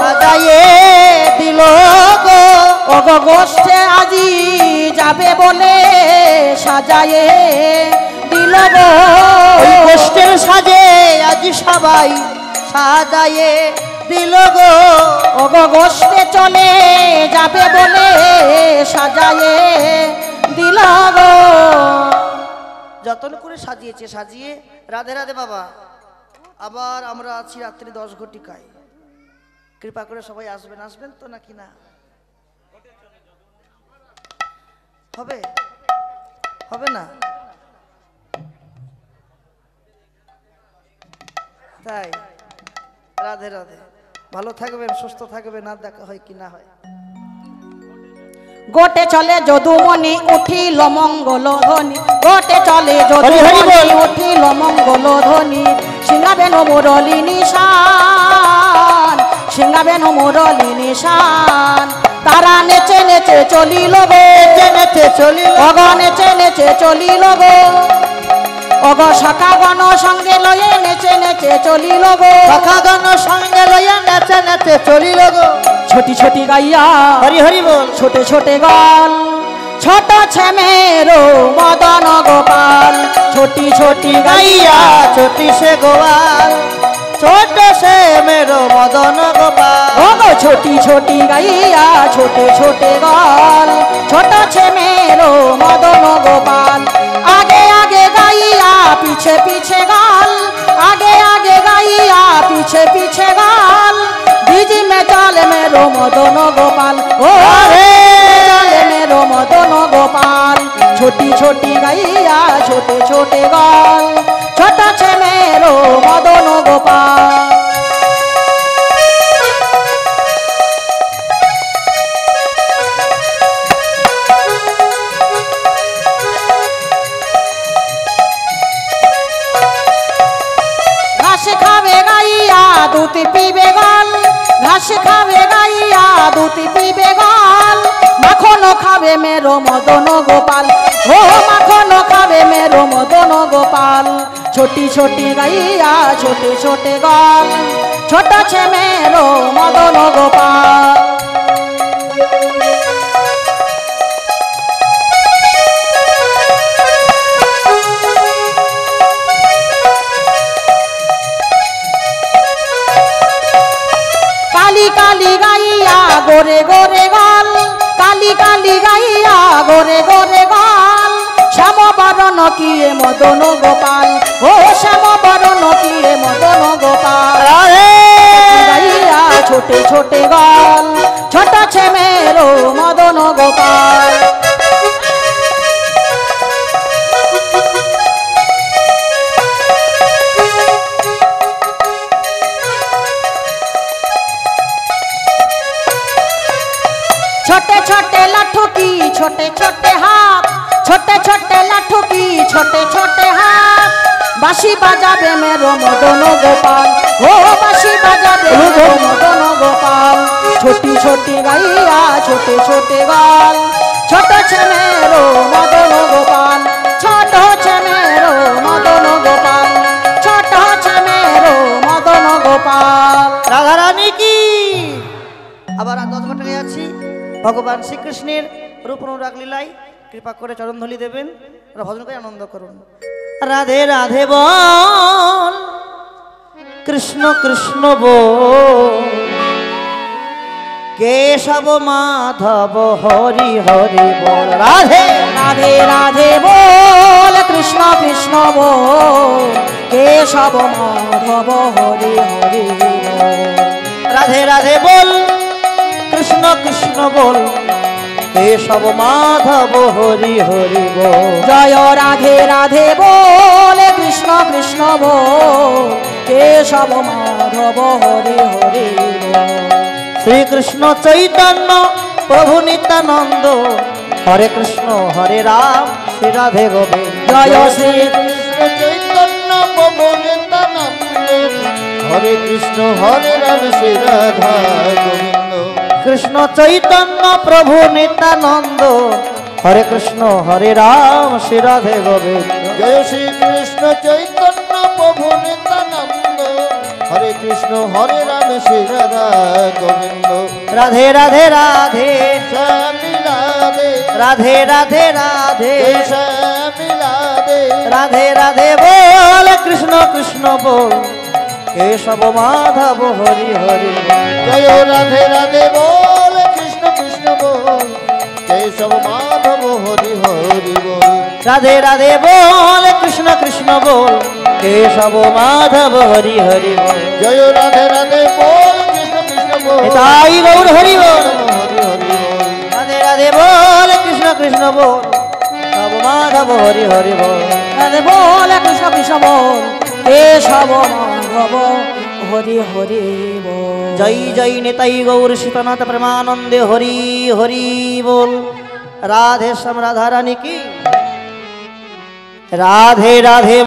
সাজায়ে দিল গো ওগো গোষ্ঠে আজি যাবে বলে সাজায়ে দিল গো ওই কষ্টের সাজে আজ সবাই সাজায়ে দিল গো ওগো গোষ্ঠে চলে যাবে বলে সাজায়ে দিল গো যতন করে সাজিয়েছে সাজিয়ে রাধে রাধে বাবা। আবার আমরা আছি রাত্রি 10 ঘটিকায়, কৃপা করে সবাই আসবেন। আসবেন তো নাকি না? হবে হবে না? তাই রাধে রাধে, ভালো থাকবেন, সুস্থ থাকবেন, আর দেখা হয় কি না হয়। গোটে চলে যদুমণি উঠিল মঙ্গল ধ্বনি, গোটে চলে যদুমণি উঠিল মঙ্গল ধ্বনি, সিংহাবেন মুরলী নিশান, সিংহাবেন মুরলী নিশান, তারা নেচে নেচে চলিল গো, নেচে চলিল অগ নেচে নেচে চলিল গো, অগ শাখাগণ সঙ্গে লয়ে নেচে নেচে চলিল গো, সখাগণ সঙ্গে লইয়া নেচে নেচে চলিল গো। ছোটি ছোটি গাইয়া হরি হরি বল ছোটে ছোটে গাল, ছোট ছেমেরো মদন গোপাল, ছোটি ছোটি গাইয়া গাইয়া ছোটি সে গোয়াল, ছোট সে মেরো মদন গোপাল। ওগো ছোটি ছোটি গাইয়া ছোটে ছোটে গাল, ছোট ছেমেরো মদন গোপাল, আগে আগে গাইয়া পিছে পিছে গাল, আগে আগে গাইয়া পিছে পিছে গাল, बीज में चाल मेरो मदन गोपाल, ओ रे चाल मेरो मदन गोपाल, छोटी छोटी गैया छोटे छोटे गाल, छोटा छे मेरो मदन गोपाल। घास खावे गैया दूध पीबे गाल, घास खावे गैया दूध पीबे गाल, माखन खावे मेरो मदन गोपाल, ओ माखन खावे मेरो मदन गोपाल, छोटी छोटी गैया छोटे छोटे गाल, छोटा छे मेरो मदन गोपाल। काली काली गाइया गोरे गोरे गाल, काली काली गाइया गोरे गोरे गाल, श्याम बरन किए मदन गोपाल, ओ श्याम बरन किए मदन गोपाल, गाइया छोटे छोटे गाल, छोटा छे मेरो मदन गोपाल। छोटे छोटे लाठू की छोटे छोटे हाथ, छोटे छोटे लाठू की छोटे छोटे हाथ, बांशी बजाबे मेरो मदन गोपाल, ओ बांशी बजाबे मेरो मदन गोपाल, छोटी छोटी गाइया छोटे छोटे गाल, छोटो छे मेरो मदन गोपाल, छोटो छे मेरो मदन गोपाल, छोटो छे मेरो मदन गोपाल। রাধা রানী কি। আবার 10 ঘটিকায় আছি, ভগবান শ্রীকৃষ্ণের রূপ অনুরাগ লীলায় কৃপা করে চরণধলি দেবেন, ভজন করে আনন্দ করুন। রাধে রাধে বল, কৃষ্ণ কৃষ্ণ বল, কেশব মাধব হরি হরি বল। রাধে राधे राधे बोल, कृष्ण कृष्ण बोल, केशव माधव हरि हरि রাধে রাধে বল কৃষ্ণ কৃষ্ণ বল কেশব মাধব হরি হরি বল জয় রাধে রাধে বলে কৃষ্ণ কৃষ্ণ বল কেশব মাধব হরি হরি বল শ্রীকৃষ্ণ চৈতন্য প্রভু নিত্যানন্দ হরে কৃষ্ণ হরে রাম শ্রী রাধে গোবিন্দ জয় শ্রী কৃষ্ণ চৈতন্য প্রভু নিত্যানন্দ হরে কৃষ্ণ হরে রাম শ্রী রাধা গোবিন্দ কৃষ্ণ চৈতন্য প্রভু নিত্যানন্দ হরে কৃষ্ণ হরে রাম শ্রী রাধে গোবিন্দ জয় শ্রী কৃষ্ণ চৈতন্য প্রভু নিত্যানন্দ হরে কৃষ্ণ হরে রাম শ্রী রাধা গোবিন্দ রাধে রাধে রাধে শ্যামিলাধে রাধে রাধে রাধে শ্যামিলাধে রাধে রাধে বল কৃষ্ণ কৃষ্ণ বল কেশব মাধব হরি হরি জয় রাধে রাধে বল কৃষ্ণ কৃষ্ণ বল কেশব মাধব হরি হরি বল রাধে রাধে বল কৃষ্ণ কৃষ্ণ বল কেশব মাধব হরি হরি বল জয় রাধে রাধে বল কৃষ্ণ কৃষ্ণ বল তাই গৌর হরি বল হরি হরি বল রাধে রাধে বল কৃষ্ণ কৃষ্ণ বল কেশব মাধব হরি হরি বল রাধে বলে কৃষ্ণ কৃষ্ণ বল কেশব মাধব হরি হরি বল জয় জয় নিতাই গৌর সীতানাথ প্রেমানন্দে হরি হরি বল রাধে শ্যাম রাধা রানী কি রাধে রাধে